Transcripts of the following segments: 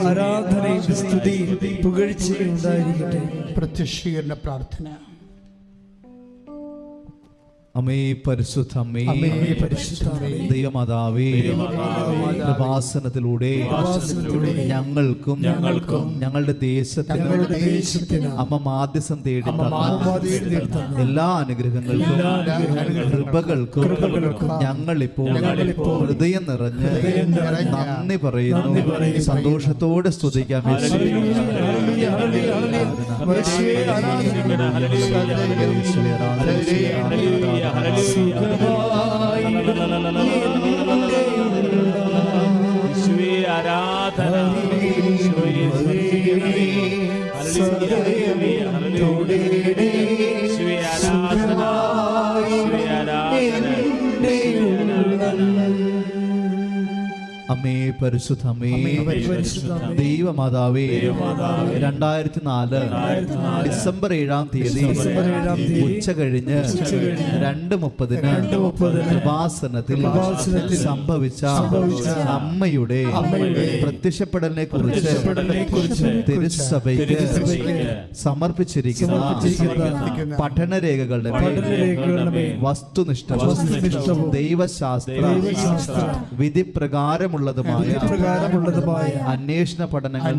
ആരാധനയും സ്തുതിയും പുകഴ്ചയും ഉണ്ടായിരിക്കട്ടെ. പ്രത്യക്ഷീകരണ പ്രാർത്ഥന. അമ്മേ പരിശുദ്ധമ്മേ, ദൈവമാതാവേ, കൃപാസനത്തിലൂടെ ഞങ്ങൾക്കും ഞങ്ങളുടെ ദേശത്തിനും അമ്മ മാധ്യസം തേടി എല്ലാ അനുഗ്രഹങ്ങൾക്കും കൃപകൾക്കും ഞങ്ങളിപ്പോൾ ഹൃദയം നിറഞ്ഞ് നന്ദി പറയുന്നു. സന്തോഷത്തോടെ സ്തുതിക്കാം. അമ്മേ പരിശുദ്ധമേ, ദൈവമാതാവേ, 2004 ഡിസംബർ 7-ാം തീയതി ഉച്ച കഴിഞ്ഞ് 2:30 കൃപാസനത്തിൽ സംഭവിച്ച അമ്മയുടെ പ്രത്യക്ഷപ്പെടലിനെ കുറിച്ച് തിരുസഭയ്ക്ക് സമർപ്പിച്ചിരിക്കുന്ന പഠനരേഖകളുടെ വസ്തുനിഷ്ഠവും ദൈവശാസ്ത്ര വിധിപ്രകാരം പ്രകാരമുള്ളതുമായ അന്വേഷണ പഠനങ്ങൾ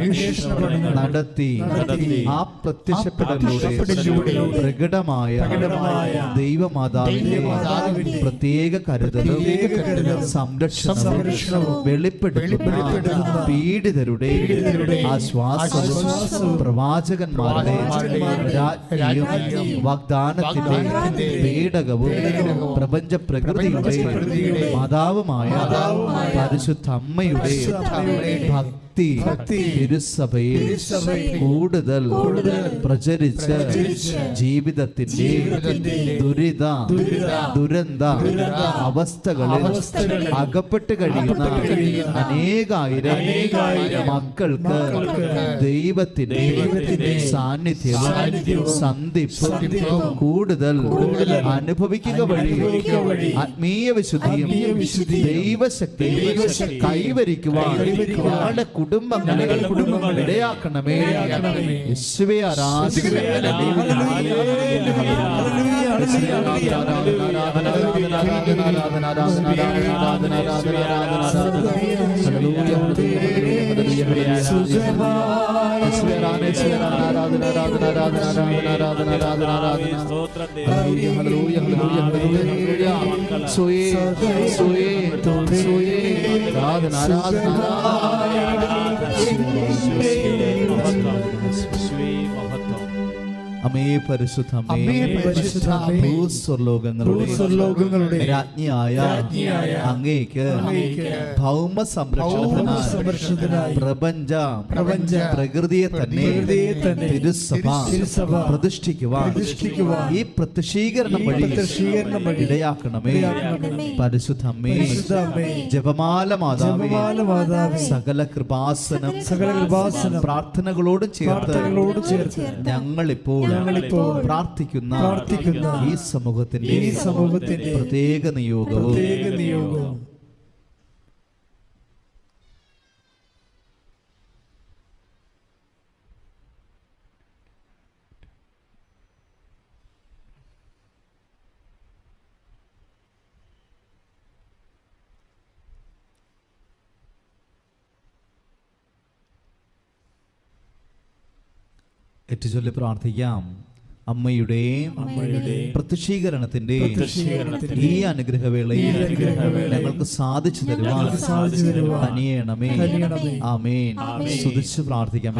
നടത്തി ആ പ്രത്യക്ഷപ്പെടലിലൂടെ പ്രകടമായ ദൈവമാതാവിന്റെ പ്രത്യേക കരുതലും സംരക്ഷണവും വെളിപ്പെടുത്തുന്ന പീഡിതരുടെ ആശ്വാസവും പ്രവാചകന്മാരുടെ രാജ്ഞിയും വാഗ്ദാനത്തിന്റെ പേടകവും പ്രപഞ്ച പ്രകൃതിയുടെ മാതാവുമായ പരിശുദ്ധ അമ്മയുടെ ഭക്തി തിരുസഭയിൽ കൂടുതൽ പ്രചരിച്ച് ജീവിതത്തിന്റെ ദുരന്ത അവസ്ഥകളിൽ അകപ്പെട്ട് കഴിയുന്ന അനേകായിരം മക്കൾക്ക് ദൈവത്തിന്റെ സാന്നിധ്യവും സന്ധിപ്പും കൂടുതൽ അനുഭവിക്കുക വഴി ആത്മീയ വിശുദ്ധിയും ദൈവശക്തിയും കൈവരിക്കുവാൻ ഞങ്ങളുടെ കുടുംബങ്ങളെ ഇടയാക്കണമേ. യേശുവേ അമ്മേ പരിശുദ്ധമേ, ഭൂസ്വർലോകങ്ങളുടെ രാജ്ഞിയായ അങ്ങേക്ക് ഭൗമ സംരക്ഷണത്തിനായി പ്രപഞ്ച പ്രകൃതിയെ തന്നെ തിരുസഭ പ്രതിഷ്ഠിക്കുവാൻ ഈ പ്രത്യക്ഷീകരണം വഴി ഇടയാക്കണമേ. പരിശുദ്ധമേ, ജപമാല മാതാവേ, സകല കൃപാസനം പ്രാർത്ഥനകളോടും ചേർത്ത് ഞങ്ങളിപ്പോൾ പ്രാർത്ഥിക്കുന്ന ഈ സമൂഹത്തിന്റെ പ്രത്യേക നിയോഗവും ഏറ്റുചൊല്ലി പ്രാർത്ഥിക്കാം. അമ്മയുടെ പ്രത്യക്ഷീകരണത്തിന്റെ ഈ അനുഗ്രഹവേളയിൽ ഞങ്ങൾക്ക് സാധിച്ചു തരുവാൻ തനിയണമേ. ആമേൻ. സ്തുതിച്ച് പ്രാർത്ഥിക്കാം.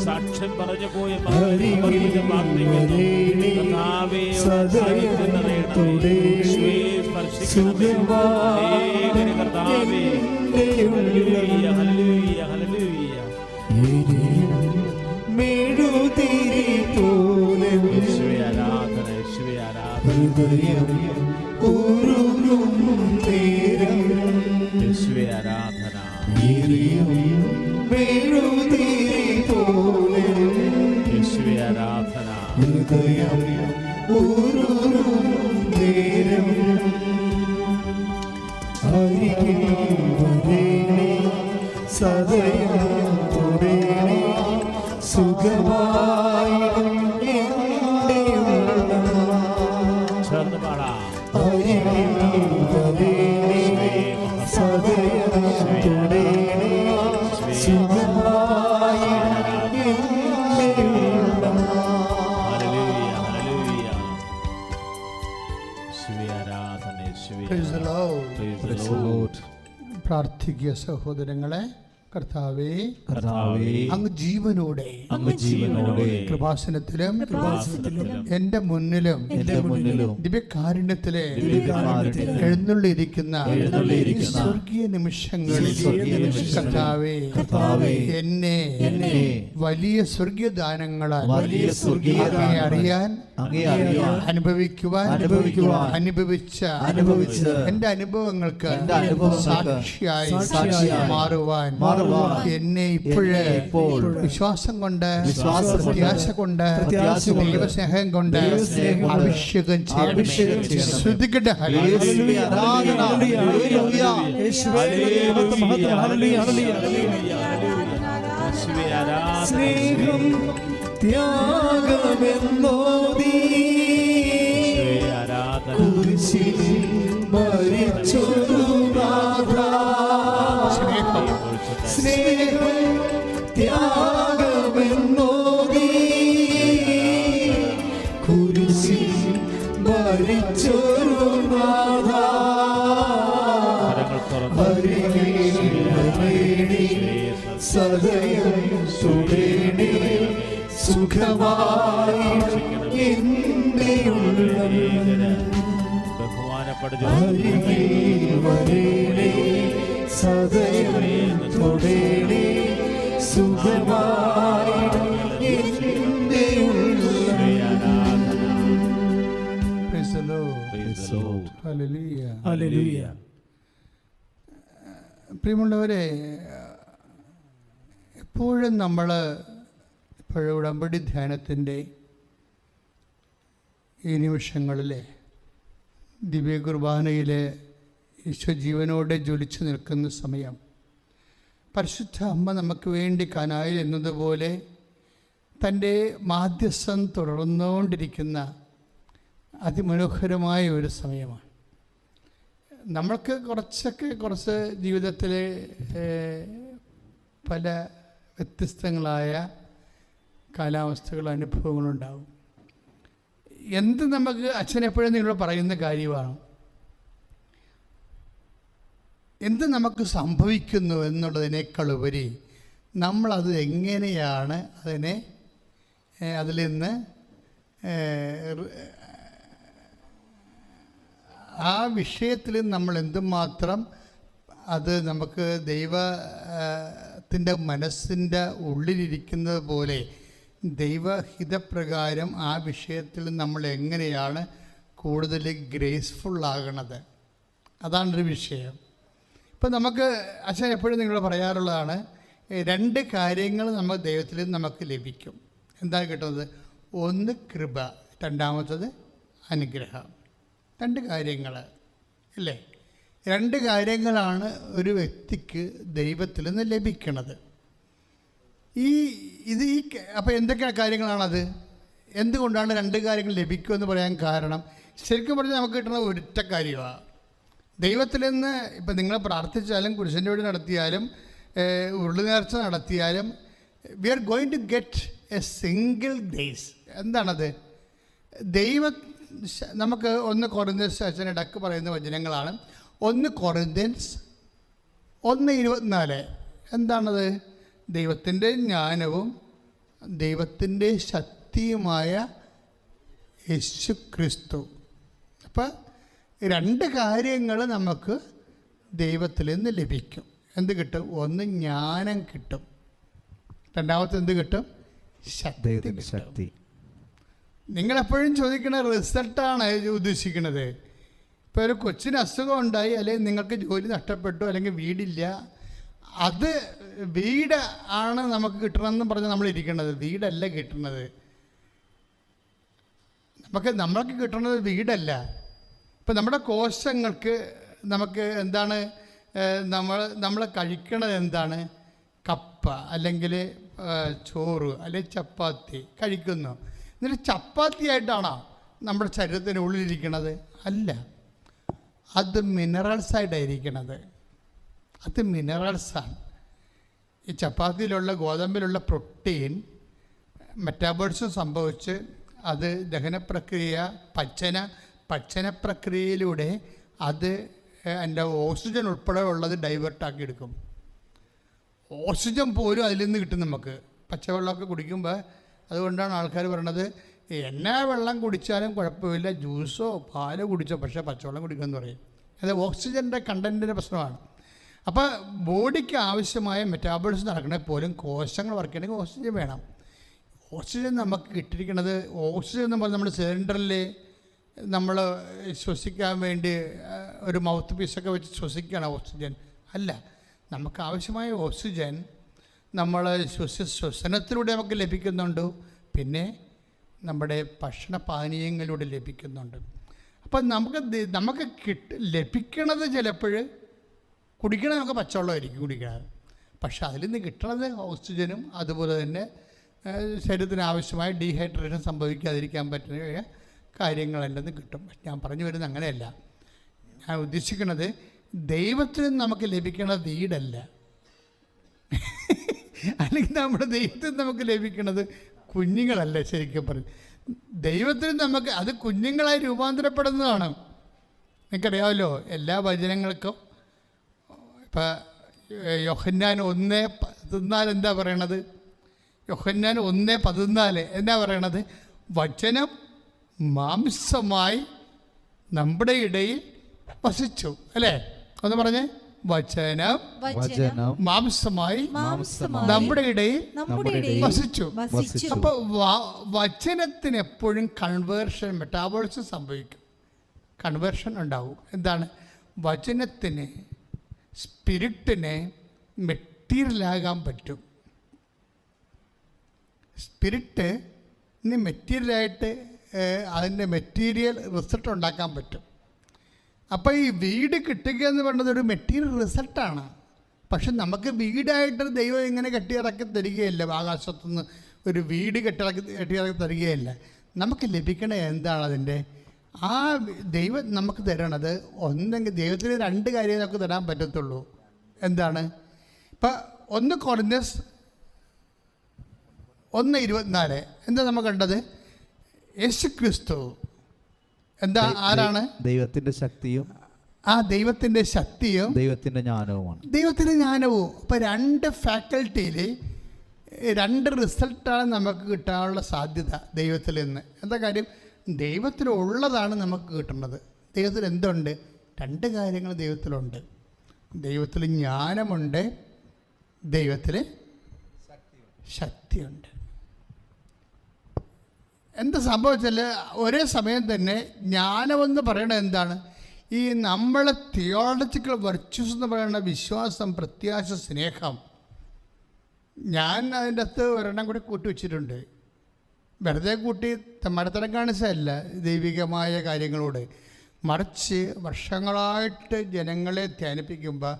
സാക്ഷ്യം പറഞ്ഞു പോയ മേഴു ഹൃദയം ഉരുകും നേരം യേശുവേ ആരാധന. മെഴുതിരി പോലെ യേശുവേ ആരാധന. ഹൃദയം ഉരുകും നേരം അരികിൽ വരേണേ സദയം തുടരണേ സുഖമായി എൻ്റെ ഉള്ളം. ചേർന്ന് പാടാം. അരികിൽ വരേണേ സദയം തുടരണേ സുഖമായി എൻ്റെ ഉള്ളം. Hallelujah, hallelujah. യേശുവേ ആരാധന. യേശുവേ Praise the Lord. Praise the Lord. പ്രാർത്ഥിക്കുക സഹോദരങ്ങളെ. കർത്താവേ, കർത്താവേ, അങ്ങ് ജീവനോടെ അങ്ങ് ജീവനോടെ കൃപാസനത്തിലും കൃപാസനത്തിലും എന്റെ മുന്നിലും മുന്നിലും ദിവ്യകാരുണ്യത്തിലെ ദിവ്യകാരുണ്യത്തിലെ എഴുന്നള്ളിയിരിക്കുന്ന എഴുന്നള്ളിയിരിക്കുന്ന സ്വർഗീയ നിമിഷങ്ങളിൽ സ്വർഗീയ നിമിഷങ്ങളിൽ കർത്താവേ, കർത്താവേ, എന്നെ വലിയ സ്വർഗീയ ദാനങ്ങളാൽ വലിയ സ്വർഗീയ അങ്ങയെ അറിയാൻ അങ്ങേ അറിയാൻ അനുഭവിക്കുവാൻ അനുഭവിച്ച എന്റെ അനുഭവങ്ങൾക്ക് സാക്ഷിയായി മാറുവാൻ എന്നെ ഇപ്പോൾ വിശ്വാസം കൊണ്ട് പ്രത്യാശ കൊണ്ട് ദൈവസ്നേഹം കൊണ്ട് അഭിഷേകം ചെയ്യണം. ശ്രുതിക്കട്ടെ. സ്നേഹം ത്യാഗമെന്നോദീ കുരിശിൽ മരിച്ചൊരു നാഥാ. സ്നേഹം ത്യാഗമെന്നോദീ കുരിശിൽ മരിച്ചൊരു നാഥാ. സദയം സുരേണി സുഖമായി എൻ്റെ ഉള്ളം. സദയം തുടേണി സുഖമായി എൻ്റെ ഉള്ളം. Praise the Lord. Hallelujah. Hallelujah. പ്രിയമുള്ളവരെ, എപ്പോഴും നമ്മൾ ഉടമ്പടി ധ്യാനത്തിൻ്റെ ഈ നിമിഷങ്ങളിൽ ദിവ്യ കുർബാനയിൽ ഈശോ ജീവനോടെ ജ്വലിച്ചു നിൽക്കുന്ന സമയം പരിശുദ്ധ അമ്മ നമുക്ക് വേണ്ടി കനായിൽ എന്നതുപോലെ തൻ്റെ മാധ്യസ്ഥം തുടർന്നുകൊണ്ടിരിക്കുന്ന അതിമനോഹരമായ ഒരു സമയമാണ്. നമ്മൾക്ക് കുറച്ച് ജീവിതത്തിലെ പല വ്യത്യസ്തങ്ങളായ കാലാവസ്ഥകളും അനുഭവങ്ങളുണ്ടാവും. എന്ത് നമുക്ക് അച്ഛൻ എപ്പോഴും നിങ്ങളോട് പറയുന്ന കാര്യമാണ്, എന്ത് നമുക്ക് സംഭവിക്കുന്നു എന്നുള്ളതിനേക്കാൾ ഉപരി നമ്മളത് എങ്ങനെയാണ് അതിൽ നിന്ന് ആ വിഷയത്തിൽ നമ്മൾ എന്തുമാത്രം അത് നമുക്ക് ദൈവത്തിൻ്റെ മനസ്സിൻ്റെ ഉള്ളിലിരിക്കുന്നത് പോലെ ദൈവഹിതപ്രകാരം ആ വിഷയത്തിൽ നമ്മൾ എങ്ങനെയാണ് കൂടുതൽ ഗ്രേസ്ഫുള്ളാകണത്, അതാണൊരു വിഷയം. ഇപ്പം നമുക്ക് അച്ഛൻ എപ്പോഴും നിങ്ങളോട് പറയാറുള്ളതാണ്, രണ്ട് കാര്യങ്ങൾ നമ്മൾ ദൈവത്തിൽ നമുക്ക് ലഭിക്കും. എന്താണ് കിട്ടുന്നത്? ഒന്ന് കൃപ, രണ്ടാമത്തത് അനുഗ്രഹം. രണ്ട് കാര്യങ്ങൾ അല്ലേ? രണ്ട് കാര്യങ്ങളാണ് ഒരു വ്യക്തിക്ക് ദൈവത്തിൽ നിന്ന് ലഭിക്കണത്. അപ്പോൾ എന്തൊക്കെ കാര്യങ്ങളാണത്? എന്തുകൊണ്ടാണ് രണ്ട് കാര്യങ്ങൾ ലഭിക്കുമെന്ന് പറയാൻ കാരണം, ശരിക്കും പറഞ്ഞാൽ നമുക്ക് കിട്ടുന്ന ഒരൊറ്റ കാര്യമാണ്. ദൈവത്തിൽ നിന്ന് ഇപ്പം നിങ്ങൾ പ്രാർത്ഥിച്ചാലും കുരിശൻ്റെ വഴി നടത്തിയാലും ഉരുളി നേർച്ച നടത്തിയാലും we are going to get a single grace. എന്താണത്? നമുക്ക് 1 കൊറിന്ത്യൻസ് അച്ഛൻ ഇടക്ക് പറയുന്ന വചനങ്ങളാണ്. 1 കൊറിന്ത്യൻസ് 1:24. എന്താണത്? ദൈവത്തിൻ്റെ ജ്ഞാനവും ദൈവത്തിൻ്റെ ശക്തിയുമായ യേശു ക്രിസ്തു. അപ്പം രണ്ട് കാര്യങ്ങൾ നമുക്ക് ദൈവത്തിൽ നിന്ന് ലഭിക്കും. എന്ത് കിട്ടും? ഒന്ന് ജ്ഞാനം കിട്ടും, രണ്ടാമത്തെ എന്ത് കിട്ടും? ശക്തി. നിങ്ങളെപ്പോഴും ചോദിക്കുന്ന റിസൾട്ടാണ് ഉദ്ദേശിക്കുന്നത്. ഇപ്പോൾ ഒരു കൊച്ചിന് അസുഖം ഉണ്ടായി, അല്ലെങ്കിൽ നിങ്ങൾക്ക് ജോലി നഷ്ടപ്പെട്ടു, അല്ലെങ്കിൽ വീടില്ല, അത് വീട് ആണ് നമുക്ക് കിട്ടണമെന്ന് പറഞ്ഞ് നമ്മൾ ഇരിക്കുന്നത്. വീടല്ല കിട്ടുന്നത്, നമ്മൾക്ക് കിട്ടുന്നത് വീടല്ല. ഇപ്പം നമ്മുടെ കോശങ്ങൾക്ക് നമുക്ക് എന്താണ് നമ്മൾ കഴിക്കണത് എന്താണ്? കപ്പ അല്ലെങ്കിൽ ചോറ് അല്ലെങ്കിൽ ചപ്പാത്തി കഴിക്കുന്നു. എന്നിട്ട് ചപ്പാത്തിയായിട്ടാണോ നമ്മുടെ ശരീരത്തിന് ഉള്ളിലിരിക്കണത്? അല്ല, അത് മിനറൽസായിട്ടായിരിക്കണത്. അത് മിനറൽസാണ്. ഈ ചപ്പാത്തിയിലുള്ള ഗോതമ്പിലുള്ള പ്രോട്ടീൻ മെറ്റാബോളിസം സംഭവിച്ച് അത് ദഹനപ്രക്രിയ പച്ചന പ്രക്രിയയിലൂടെ അത് എൻ്റെ ഓക്സിജൻ ഉൾപ്പെടെ ഉള്ളത് ഡൈവേർട്ടാക്കി എടുക്കും. ഓക്സിജൻ പോലും അതിൽ നിന്ന് കിട്ടും നമുക്ക് പച്ചവെള്ളമൊക്കെ കുടിക്കുമ്പോൾ. അതുകൊണ്ടാണ് ആൾക്കാർ പറയണത് എന്നാ വെള്ളം കുടിച്ചാലും കുഴപ്പമില്ല, ജ്യൂസോ പാലോ കുടിച്ചോ, പക്ഷേ പച്ചവെള്ളം കുടിക്കുമെന്ന് പറയും. അത് ഓക്സിജൻ്റെ കണ്ടൻറ്റിൻ്റെ പ്രശ്നമാണ്. അപ്പോൾ ബോഡിക്ക് ആവശ്യമായ മെറ്റാബോളിസം നടക്കണമെങ്കിൽ പോലും കോശങ്ങൾ വർക്ക് ചെയ്യണമെങ്കിൽ ഓക്സിജൻ വേണം. ഓക്സിജൻ നമുക്ക് കിട്ടിയിരിക്കുന്നത്, ഓക്സിജൻ എന്ന് പറഞ്ഞാൽ നമ്മൾ സിലിണ്ടറിൽ നമ്മൾ ശ്വസിക്കാൻ വേണ്ടി ഒരു മൗത്ത് പീസൊക്കെ വെച്ച് ശ്വസിക്കുകയാണ് ഓക്സിജൻ. അല്ല, നമുക്ക് ആവശ്യമായ ഓക്സിജൻ നമ്മൾ ശ്വസനത്തിലൂടെ നമുക്ക് ലഭിക്കുന്നുണ്ട്, പിന്നെ നമ്മുടെ ഭക്ഷണപാനീയങ്ങളിലൂടെ ലഭിക്കുന്നുണ്ട്. അപ്പം നമുക്ക് ലഭിക്കണത് ചിലപ്പോൾ കുടിക്കണത് നമുക്ക് പച്ചവെള്ളമായിരിക്കും കുടിക്കണത്, പക്ഷെ അതിൽ നിന്ന് കിട്ടണത് ഓക്സിജനും അതുപോലെ തന്നെ ശരീരത്തിന് ആവശ്യമായ ഡീഹൈഡ്രേഷൻ സംഭവിക്കാതിരിക്കാൻ പറ്റുന്ന കാര്യങ്ങളെല്ലാം കിട്ടും. ഞാൻ പറഞ്ഞു വരുന്നത് അങ്ങനെയല്ല. ഞാൻ ഉദ്ദേശിക്കുന്നത് ദൈവത്തിൽ നമുക്ക് ലഭിക്കണ വീടല്ല, അല്ലെങ്കിൽ നമ്മുടെ ദൈവത്തിൽ നമുക്ക് ലഭിക്കുന്നത് കുഞ്ഞുങ്ങളല്ല. ശരിക്കും പറഞ്ഞു ദൈവത്തിൽ നമുക്ക് അത് കുഞ്ഞുങ്ങളായി രൂപാന്തരപ്പെടുന്നതാണ്. നിങ്ങൾക്കറിയാമല്ലോ, എല്ലാ വചനങ്ങൾക്കും ഇപ്പം യോഹന്നാൻ 1:14 എന്താ പറയണത്? യോഹന്നാൻ 1:14 എന്താ പറയണത്? വചനം മാംസമായി നമ്മുടെ ഇടയിൽ വസിച്ചു. അല്ലേ? ഒന്ന് പറഞ്ഞേ, വചനം മാംസമായി നമ്മുടെ ഇടയിൽ വസിച്ചു. അപ്പോൾ വചനത്തിന് എപ്പോഴും കൺവേർഷൻ, മെറ്റാബോളിസം സംഭവിക്കും, കൺവേർഷൻ ഉണ്ടാവും. എന്താണ്? വചനത്തിന്, സ്പിരിറ്റിനെ മെറ്റീരിയലാകാൻ പറ്റും. സ്പിരിറ്റിന് മെറ്റീരിയലായിട്ട് അതിൻ്റെ മെറ്റീരിയൽ റിസൾട്ട് ഉണ്ടാക്കാൻ പറ്റും. അപ്പോൾ ഈ വീട് കിട്ടുക എന്ന് പറയുന്നത് ഒരു മെറ്റീരിയൽ റിസൾട്ടാണ്. പക്ഷെ നമുക്ക് വീടായിട്ട് ദൈവം ഇങ്ങനെ കെട്ടിയിറക്കി തരികയില്ല. ആകാശത്തുനിന്ന് ഒരു വീട് കെട്ടിയിറക്കി തരികയില്ല. നമുക്ക് ലഭിക്കണ എന്താണ് അതിൻ്റെ? ആ ദൈവം നമുക്ക് തരണത് ഒന്നെങ്കിൽ ദൈവത്തിന് 2 കാര്യം നമുക്ക് തരാൻ പറ്റത്തുള്ളൂ. എന്താണ്? ഇപ്പം 1 കൊരിന്ത്യസ് 1:24 എന്താ നമ്മൾ കണ്ടത്? യേശുക്രിസ്തു എന്താ? ആരാണ്? ദൈവത്തിൻ്റെ ശക്തിയും ദൈവത്തിൻ്റെ ശക്തിയും ദൈവത്തിൻ്റെ ജ്ഞാനവുമാണ്. ദൈവത്തിൻ്റെ ജ്ഞാനവും. അപ്പോൾ 2 ഫാക്കൽറ്റിയിൽ 2 റിസൾട്ടാണ് നമുക്ക് കിട്ടാനുള്ള സാധ്യത ദൈവത്തിൽ നിന്ന്. എന്താ കാര്യം? ദൈവത്തിലുള്ളതാണ് നമുക്ക് കിട്ടുന്നത്. ദൈവത്തിൽ എന്തുണ്ട്? 2 കാര്യങ്ങൾ ദൈവത്തിലുണ്ട്. ദൈവത്തിൽ ജ്ഞാനമുണ്ട്, ദൈവത്തിൽ ശക്തിയുണ്ട്. എന്താ സംഭവിച്ചാൽ ഒരേ സമയം തന്നെ ജ്ഞാനമെന്ന് പറയണത് എന്താണ്? ഈ നമ്മളെ തിയോളജിക്കൽ വെർച്യൂസ് എന്ന് പറയുന്ന വിശ്വാസം, പ്രത്യാശ, സ്നേഹം. ഞാൻ അതിൻ്റെ അകത്ത് ഒരെണ്ണം കൂടി കൂട്ടി വെച്ചിട്ടുണ്ട്. വെറുതെ കൂട്ടി മടത്തരം കാണിച്ചതല്ല ദൈവികമായ കാര്യങ്ങളോട്, മറിച്ച് വർഷങ്ങളായിട്ട് ജനങ്ങളെ ധ്യാനിപ്പിക്കുമ്പോൾ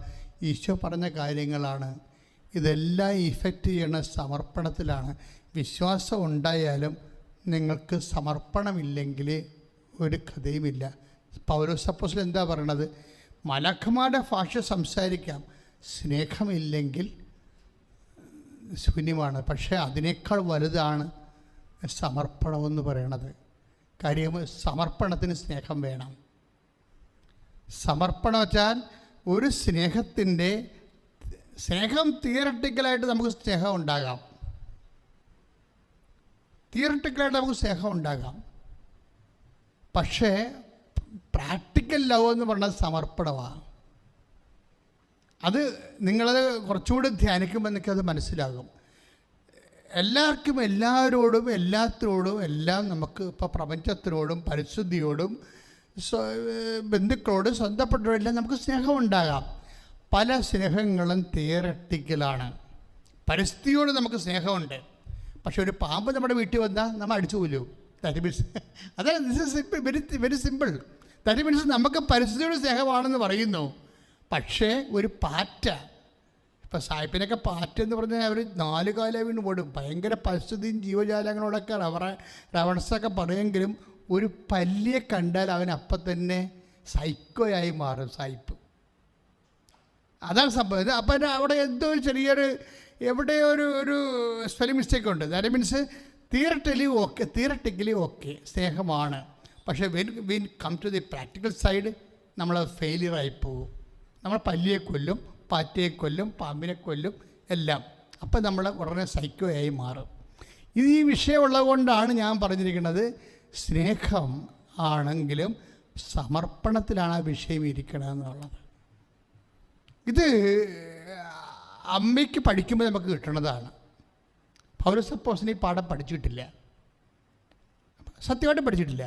ഈശോ പറഞ്ഞ കാര്യങ്ങളാണ്. ഇതെല്ലാം ഇഫക്റ്റ് ചെയ്യണ സമർപ്പണത്തിലാണ്. വിശ്വാസം ഉണ്ടായാലും നിങ്ങൾക്ക് സമർപ്പണമില്ലെങ്കിൽ ഒരു കഥയുമില്ല. പൗലോസ് അപ്പോസ്തലൻ എന്താ പറയണത്? മലാഖമാരുടെ ഭാഷ സംസാരിക്കാം, സ്നേഹമില്ലെങ്കിൽ ശൂന്യമാണ്. പക്ഷേ അതിനേക്കാൾ വലുതാണ് സമർപ്പണമെന്ന് പറയണത്. കാര്യം സമർപ്പണത്തിന് സ്നേഹം വേണം. സമർപ്പണം വെച്ചാൽ ഒരു സ്നേഹം തിയറട്ടിക്കലായിട്ട് നമുക്ക് സ്നേഹം ഉണ്ടാകാം. പക്ഷേ പ്രാക്ടിക്കൽ ലവ് എന്ന് പറഞ്ഞാൽ സമർപ്പണമാണ്. അത് നിങ്ങളത് കുറച്ചുകൂടി ധ്യാനിക്കുമ്പോൾ എനിക്കത് മനസ്സിലാകും. എല്ലാവർക്കും എല്ലാവരോടും എല്ലാത്തിനോടും എല്ലാം നമുക്ക് ഇപ്പോൾ പ്രപഞ്ചത്തിനോടും പരിശുദ്ധിയോടും ബന്ധുക്കളോടും സ്വന്തപ്പെട്ടവരെല്ലാം നമുക്ക് സ്നേഹമുണ്ടാകാം. പല സ്നേഹങ്ങളും തിയറട്ടിക്കലാണ്. പരിസ്ഥിതിയോട് നമുക്ക് സ്നേഹമുണ്ട്, പക്ഷെ ഒരു പാമ്പ് നമ്മുടെ വീട്ടിൽ വന്നാൽ നമ്മൾ അടിച്ചു കൊല്ലും. ദാറ്റ് മീൻസ് അതാണ് this is simple, very simple. That means നമുക്ക് പരിസ്ഥിതിയോട് സ്നേഹമാണെന്ന് പറയുന്നു, പക്ഷേ ഒരു പാറ്റ, ഇപ്പം സായിപ്പിനൊക്കെ പാറ്റെന്ന് പറഞ്ഞാൽ അവർ 4 കാലം വീണ് ഓടും. ഭയങ്കര പരിസ്ഥിതിയും ജീവജാലങ്ങളോടൊക്കെ റവണസൊക്കെ പറയുമെങ്കിലും ഒരു പല്ലിയെ കണ്ടാൽ അവൻ അപ്പം തന്നെ സൈക്കോയായി മാറും, സായിപ്പ്. അതാണ് സംഭവം. അപ്പം അവിടെ എന്തോ ഒരു ചെറിയൊരു എവിടെയോ ഒരു സ്പെല്ലിംഗ് മിസ്റ്റേക്ക് ഉണ്ട്. ദാറ്റ് മീൻസ് തിയറട്ടിക്കലി ഓക്കെ സ്നേഹമാണ്, പക്ഷേ when come to the practical side നമ്മൾ ഫെയിലിയറായി പോകും. നമ്മൾ പല്ലിയെ കൊല്ലും, പാറ്റയെ കൊല്ലും, പാമ്പിനെ കൊല്ലും എല്ലാം. അപ്പം നമ്മൾ ഉടനെ സൈക്കോയായി മാറും. ഇത് ഈ വിഷയമുള്ളത് കൊണ്ടാണ് ഞാൻ പറഞ്ഞിരിക്കുന്നത്, സ്നേഹം ആണെങ്കിലും സമർപ്പണത്തിലാണ് ആ വിഷയം ഇരിക്കണമെന്നുള്ളത്. ഇത് അമ്മയ്ക്ക് പഠിക്കുമ്പോൾ നമുക്ക് കിട്ടണതാണ്. പൗലോസ് അപ്പോസ്തലൻ ഈ പാഠം പഠിച്ചിട്ടില്ല, സത്യമായിട്ട് പഠിച്ചിട്ടില്ല.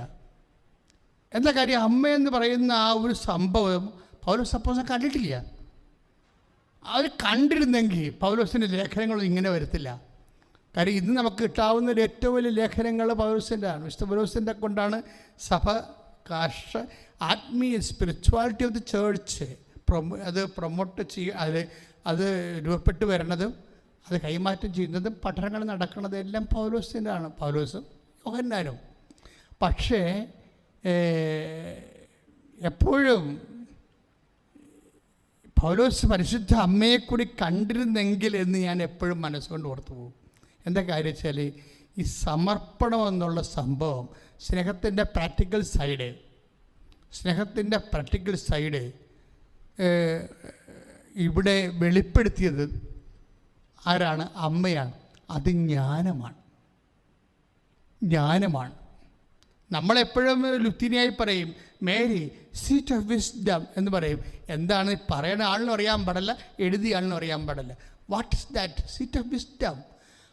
എന്താ കാര്യം? അമ്മയെന്ന് പറയുന്ന ആ ഒരു സംഭവം പൗലോസ് അപ്പോസ്തലൻ കണ്ടിട്ടില്ല. അവർ കണ്ടിരുന്നെങ്കിൽ പൗലോസിൻ്റെ ലേഖനങ്ങളൊന്നും ഇങ്ങനെ വരത്തില്ല. കാര്യം ഇന്ന് നമുക്ക് കിട്ടാവുന്ന ഏറ്റവും വലിയ ലേഖനങ്ങൾ പൗലോസിൻ്റെ ആണ്. വിശുദ്ധ പൗലോസിൻ്റെ കൊണ്ടാണ് സഭ ആത്മീയ സ്പിരിച്വാലിറ്റി ഓഫ് ദി ചേർച്ച് അത് പ്രൊമോട്ട് അത് രൂപപ്പെട്ട് വരണതും അത് കൈമാറ്റം ചെയ്യുന്നതും പഠനങ്ങൾ നടക്കുന്നതും എല്ലാം പൗലോസിൻ്റെ ആണ്, പൗലോസും യോഹന്നാനും. പക്ഷേ എപ്പോഴും പൗലോസ് പരിശുദ്ധ അമ്മയെ കൂടി കണ്ടിരുന്നെങ്കിൽ എന്ന് ഞാൻ എപ്പോഴും മനസ്സുകൊണ്ട് ഓർത്തു പോകും. എന്താ കാര്യം വെച്ചാൽ ഈ സമർപ്പണം എന്നുള്ള സംഭവം സ്നേഹത്തിൻ്റെ പ്രാക്ടിക്കൽ സൈഡ് ഇവിടെ വെളിപ്പെടുത്തിയത് ആരാണ്? അമ്മയാണ്. അത് ജ്ഞാനമാണ്. നമ്മളെപ്പോഴും ലുത്തിനിയായി പറയും മേരി സീറ്റ് ഓഫ് വിസ്ഡം എന്ന് പറയും. എന്താണ് പറയുന്ന ആളിനും അറിയാൻ പാടില്ല, എഴുതിയ ആളിനും അറിയാൻ പാടില്ല. What is that? Seat of wisdom.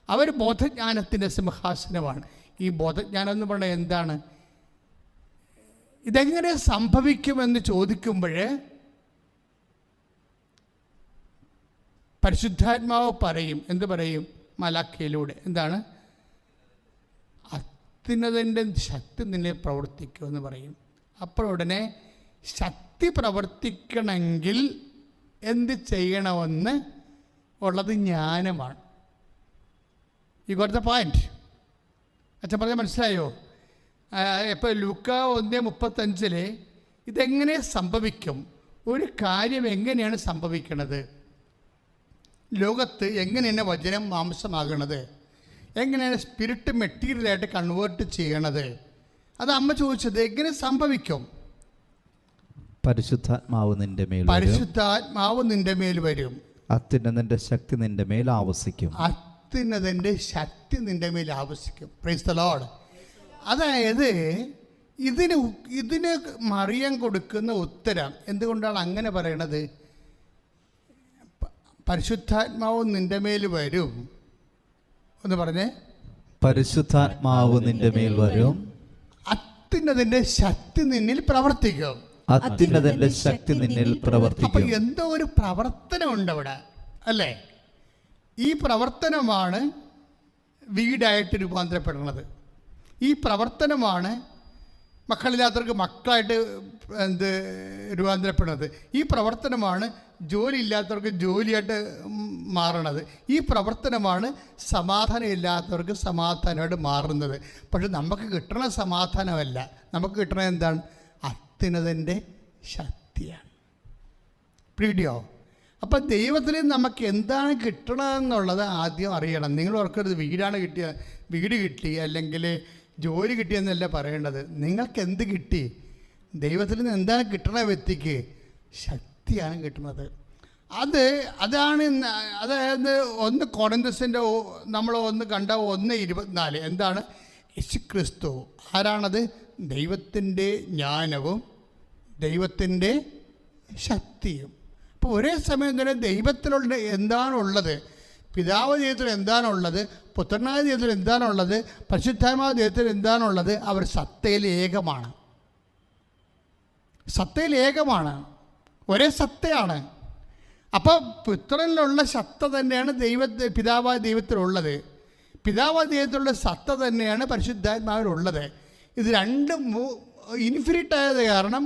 അവർ ബോധജ്ഞാനത്തിൻ്റെ സിംഹാസനമാണ്. ഈ ബോധജ്ഞാനം എന്ന് പറഞ്ഞാൽ എന്താണ്? ഇതെങ്ങനെ സംഭവിക്കുമെന്ന് ചോദിക്കുമ്പോൾ പരിശുദ്ധാത്മാവ് പറയും. എന്ത് പറയും? മലാഖയിലൂടെ എന്താണ്? അത്യുന്നതൻ്റെ ശക്തി നിന്നെ പ്രവർത്തിക്കുമെന്ന് പറയും. അപ്പോൾ ഉടനെ ശക്തി പ്രവർത്തിക്കണമെങ്കിൽ എന്ത് ചെയ്യണമെന്ന് ഉള്ളത് ജ്ഞാനമാണ്. ഈ കൊടുത്ത പോയിന്റ് അച്ഛൻ പറഞ്ഞാൽ മനസ്സിലായോ? ഇപ്പോൾ ലൂക്ക 1:35 ഇതെങ്ങനെ സംഭവിക്കും? ഒരു കാര്യം എങ്ങനെയാണ് സംഭവിക്കണത്? ലോകത്ത് എങ്ങനെയാണ് വചനം മാംസമാകണത്? എങ്ങനെയാണ് സ്പിരിറ്റ് മെറ്റീരിയലായിട്ട് കൺവേർട്ട് ചെയ്യണത്? അത് അമ്മ ചോദിച്ചത്. എങ്ങനെ സംഭവിക്കും? പരിശുദ്ധാത്മാവ് നിന്റെ മേൽ വരും, അത്യുന്നതന്റെ ശക്തി നിന്റെ മേൽ ആവസിക്കും. അത്യുന്നതന്റെ ശക്തി നിന്റെ മേൽ ആവസിക്കും. Price the Lord. അതായത് ഇതിന് മറിയം കൊടുക്കുന്ന ഉത്തരം എന്തുകൊണ്ടാണ് അങ്ങനെ പറയണത്? പരിശുദ്ധാത്മാവ് നിന്റെ മേൽ വരും എന്ന് പറഞ്ഞേ. പരിശുദ്ധാത്മാവ് നിന്റെ മേൽ വരും, അത്യുന്നതന്റെ ശക്തി നിന്നിൽ പ്രവർത്തിക്കും. അത്യുന്നതന്റെ ശക്തി നിന്നിൽ പ്രവർത്തിക്കും. അപ്പൊ എന്തോ ഒരു പ്രവർത്തനം ഉണ്ട് അവിടെ, അല്ലേ? ഈ പ്രവർത്തനമാണ് വീടായിട്ട് രൂപാന്തരപ്പെടുന്നത്. ഈ പ്രവർത്തനമാണ് മക്കളില്ലാത്തവർക്ക് മക്കളായിട്ട് രൂപാന്തരപ്പെടുന്നത്. ഈ പ്രവർത്തനമാണ് ജോലി ഇല്ലാത്തവർക്ക് ജോലിയായിട്ട് മാറണത്. ഈ പ്രവർത്തനമാണ് സമാധാനം ഇല്ലാത്തവർക്ക് സമാധാനമായിട്ട് മാറുന്നത്. പക്ഷെ നമുക്ക് കിട്ടണ സമാധാനമല്ല, നമുക്ക് കിട്ടണത് എന്താണ്? അത്യുന്നതൻ്റെ ശക്തിയാണ്. പിടിയോ? അപ്പം ദൈവത്തിൽ നമുക്ക് എന്താണ് കിട്ടണമെന്നുള്ളത് ആദ്യം അറിയണം. നിങ്ങൾ ഓർക്കരുത് വീട് കിട്ടി അല്ലെങ്കിൽ ജോലി കിട്ടിയെന്നല്ല പറയേണ്ടത്. നിങ്ങൾക്ക് എന്ത് കിട്ടി? ദൈവത്തിൽ നിന്ന് എന്താണ് കിട്ടണ വ്യക്തിക്ക്? ശക്തിയാണ് കിട്ടുന്നത്. അതാണ്. അതായത് 1 കൊരിന്ത്യസിൻ്റെ നമ്മൾ കണ്ട 1:24 എന്താണ്? യേശുക്രിസ്തു ആരാണത്? ദൈവത്തിൻ്റെ ജ്ഞാനവും ദൈവത്തിൻ്റെ ശക്തിയും. അപ്പോൾ ഒരേ സമയം തന്നെ ദൈവത്തിലുള്ള എന്താണുള്ളത്? പിതാവ് ദൈവത്തിൽ എന്താണുള്ളത്, പുത്രനായ ദൈവത്തിൽ എന്താണുള്ളത്, പരിശുദ്ധാത്മാവ് ദൈവത്തിൽ എന്താണുള്ളത്, അവർ സത്തയിൽ ഏകമാണ്. സത്തയിൽ ഏകമാണ്, ഒരേ സത്തയാണ്. അപ്പോൾ പുത്രനിലുള്ള സത്ത തന്നെയാണ് പിതാവായ ദൈവത്തിലുള്ളത്. പിതാവായ ദൈവത്തിലുള്ള സത്ത തന്നെയാണ് പരിശുദ്ധാത്മാവിലുള്ളത്. ഇത് രണ്ടും ഇൻഫിനിറ്റ് ആയത് കാരണം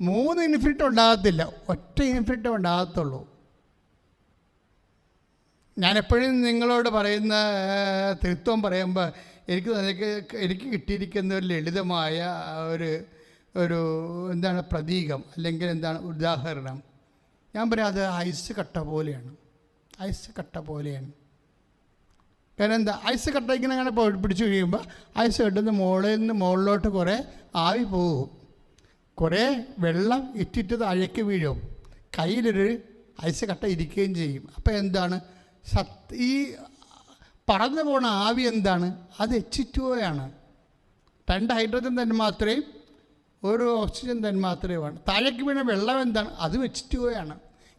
3 ഇൻഫിനിറ്റ് ഉണ്ടാകത്തില്ല, ഒറ്റ ഇൻഫിനിറ്റ് ഉണ്ടാകത്തുള്ളൂ. ഞാനെപ്പോഴും നിങ്ങളോട് പറയുന്ന തൃത്വം പറയുമ്പോൾ എനിക്ക് കിട്ടിയിരിക്കുന്ന ഒരു ലളിതമായ ഒരു എന്താണ് പ്രതീകം, അല്ലെങ്കിൽ എന്താണ് ഉദാഹരണം. ഞാൻ പറയാം, അത് ഐസ് കട്ട പോലെയാണ്. ഐസ് കട്ട പോലെയാണ്. കാരണം എന്താ, ഐസ് കട്ട ഇങ്ങനെ അങ്ങനെ പിടിച്ചു കഴിയുമ്പോൾ ഐസ് കെട്ടുന്ന മുകളിലോട്ട് കുറേ ആവി പോകും, കുറേ വെള്ളം ഇറ്റിട്ട് താഴേക്ക് വീഴും, കയ്യിലൊരു ഐസ് കട്ട ഇരിക്കുകയും ചെയ്യും. അപ്പോൾ എന്താണ്, ഈ പറന്നു പോണ ആവി എന്താണ്, അത് H2O ആണ്. 2 ഹൈഡ്രജൻ തന്മാത്രയും 1 ഓക്സിജൻ തന്മാത്രയുമാണ്. താഴേക്ക് വീണ വെള്ളം എന്താണ്, അതും H2O ആണ്.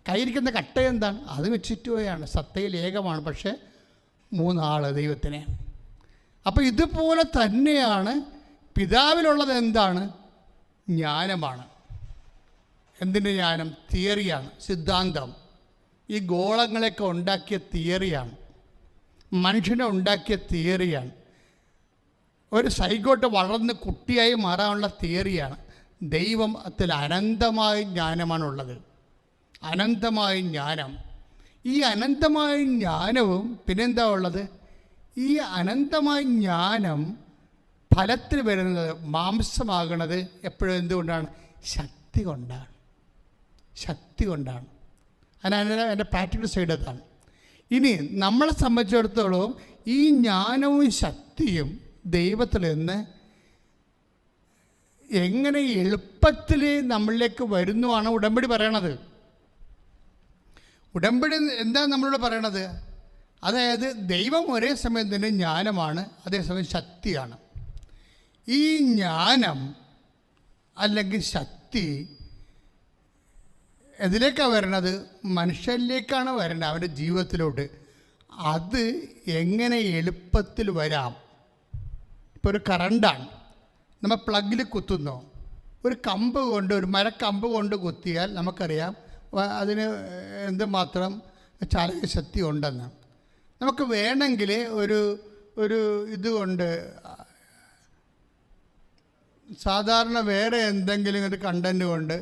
കയ്യിരിക്കുന്ന കട്ട എന്താണ്, അതും H2O ആണ്. സത്തയിൽ ഏകമാണ്, പക്ഷേ 3 ആൾ ദൈവത്തിനെ. അപ്പോൾ ഇതുപോലെ തന്നെയാണ് പിതാവിലുള്ളത്. എന്താണ്, ജ്ഞാനമാണ്. എന്തിൻ്റെ ജ്ഞാനം? തിയറിയാണ്, സിദ്ധാന്തം. ഈ ഗോളങ്ങളെയൊക്കെ ഉണ്ടാക്കിയ തിയറിയാണ്, മനുഷ്യനെ ഉണ്ടാക്കിയ തിയറിയാണ്. ഒരു സൈഗോട്ട് വളർന്ന് കുട്ടിയായി മാറാനുള്ള തിയറിയാണ്. ദൈവത്തിൽ അനന്തമായ ജ്ഞാനമാണുള്ളത്, അനന്തമായ ജ്ഞാനം. ഈ അനന്തമായ ജ്ഞാനവും പിന്നെന്താ ഉള്ളത്, ഈ അനന്തമായ ജ്ഞാനം ഫലത്തിൽ വരുന്നത്, മാംസമാകുന്നത് എപ്പോഴും എന്തുകൊണ്ടാണ്? ശക്തി കൊണ്ടാണ്. ശക്തി കൊണ്ടാണ്. അതിന് എൻ്റെ പ്രാക്ടിക്കൽ സൈഡ് അതാണ്. ഇനി നമ്മളെ സംബന്ധിച്ചിടത്തോളം ഈ ജ്ഞാനവും ശക്തിയും ദൈവത്തിൽ നിന്ന് എങ്ങനെ എളുപ്പത്തിൽ നമ്മളിലേക്ക് വരുന്നുവാണ് ഉടമ്പടി പറയണത്. ഉടമ്പടി എന്താ നമ്മളോട് പറയണത്? അതായത് ദൈവം ഒരേ സമയം തന്നെ ജ്ഞാനമാണ്, അതേസമയം ശക്തിയാണ്. ഈ ജ്ഞാനം അല്ലെങ്കിൽ ശക്തി എതിലേക്കാണ് വരണത്? മനുഷ്യനിലേക്കാണ് വരേണ്ടത്, അവൻ്റെ ജീവിതത്തിലോട്ട്. അത് എങ്ങനെ എളുപ്പത്തിൽ വരാം? ഇപ്പോൾ ഒരു കറണ്ടാണ്, നമ്മൾ പ്ലഗിൽ കുത്തുന്നു. ഒരു കമ്പ് കൊണ്ട്, ഒരു മരക്കമ്പ് കൊണ്ട് കുത്തിയാൽ നമുക്കറിയാം അതിന് എന്തുമാത്രം ചാലകശക്തി ഉണ്ടെന്ന്. നമുക്ക് വേണമെങ്കിൽ ഒരു ഇതുകൊണ്ട്, സാധാരണ വേറെ എന്തെങ്കിലും ഒരു കണ്ടൻറ്റ് കൊണ്ട്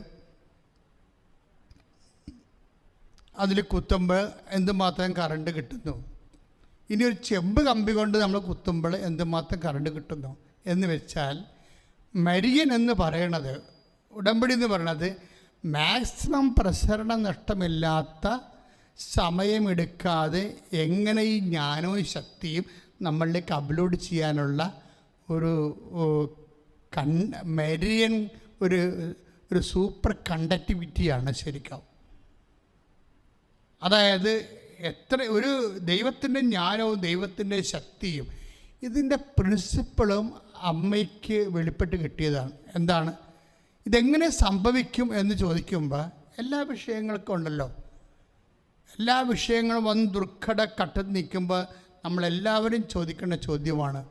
അതിൽ കുത്തുമ്പോൾ എന്തുമാത്രം കറണ്ട് കിട്ടുന്നു. ഇനി ഒരു ചെമ്പ് കമ്പി കൊണ്ട് നമ്മൾ കുത്തുമ്പോൾ എന്തുമാത്രം കറണ്ട് കിട്ടുന്നു എന്ന് വെച്ചാൽ, മരിയൻ എന്ന് പറയണത്, ഉടമ്പടി എന്ന് പറയണത് മാക്സിമം പ്രസരണ നഷ്ടമില്ലാത്ത, സമയമെടുക്കാതെ എങ്ങനെ ഈ ജ്ഞാനവും ശക്തിയും നമ്മളിലേക്ക് അപ്ലോഡ് ചെയ്യാനുള്ള ഒരു മരിയൻ ഒരു സൂപ്പർ കണ്ടക്ടിവിറ്റിയാണ് ശരിക്കും. അതായത് ഒരു ദൈവത്തിൻ്റെ ജ്ഞാനവും ദൈവത്തിൻ്റെ ശക്തിയും ഇതിൻ്റെ പ്രിൻസിപ്പിളും അമ്മയ്ക്ക് വെളിപ്പെട്ട് കിട്ടിയതാണ്. എന്താണ് ഇതെങ്ങനെ സംഭവിക്കും എന്ന് ചോദിക്കുമ്പോൾ, എല്ലാ വിഷയങ്ങൾക്കും ഉണ്ടല്ലോ, എല്ലാ വിഷയങ്ങളും വന്ന് ദുർഘടഘട്ടത്തിൽ നിൽക്കുമ്പോൾ നമ്മളെല്ലാവരും ചോദിക്കേണ്ട ചോദ്യമാണ്,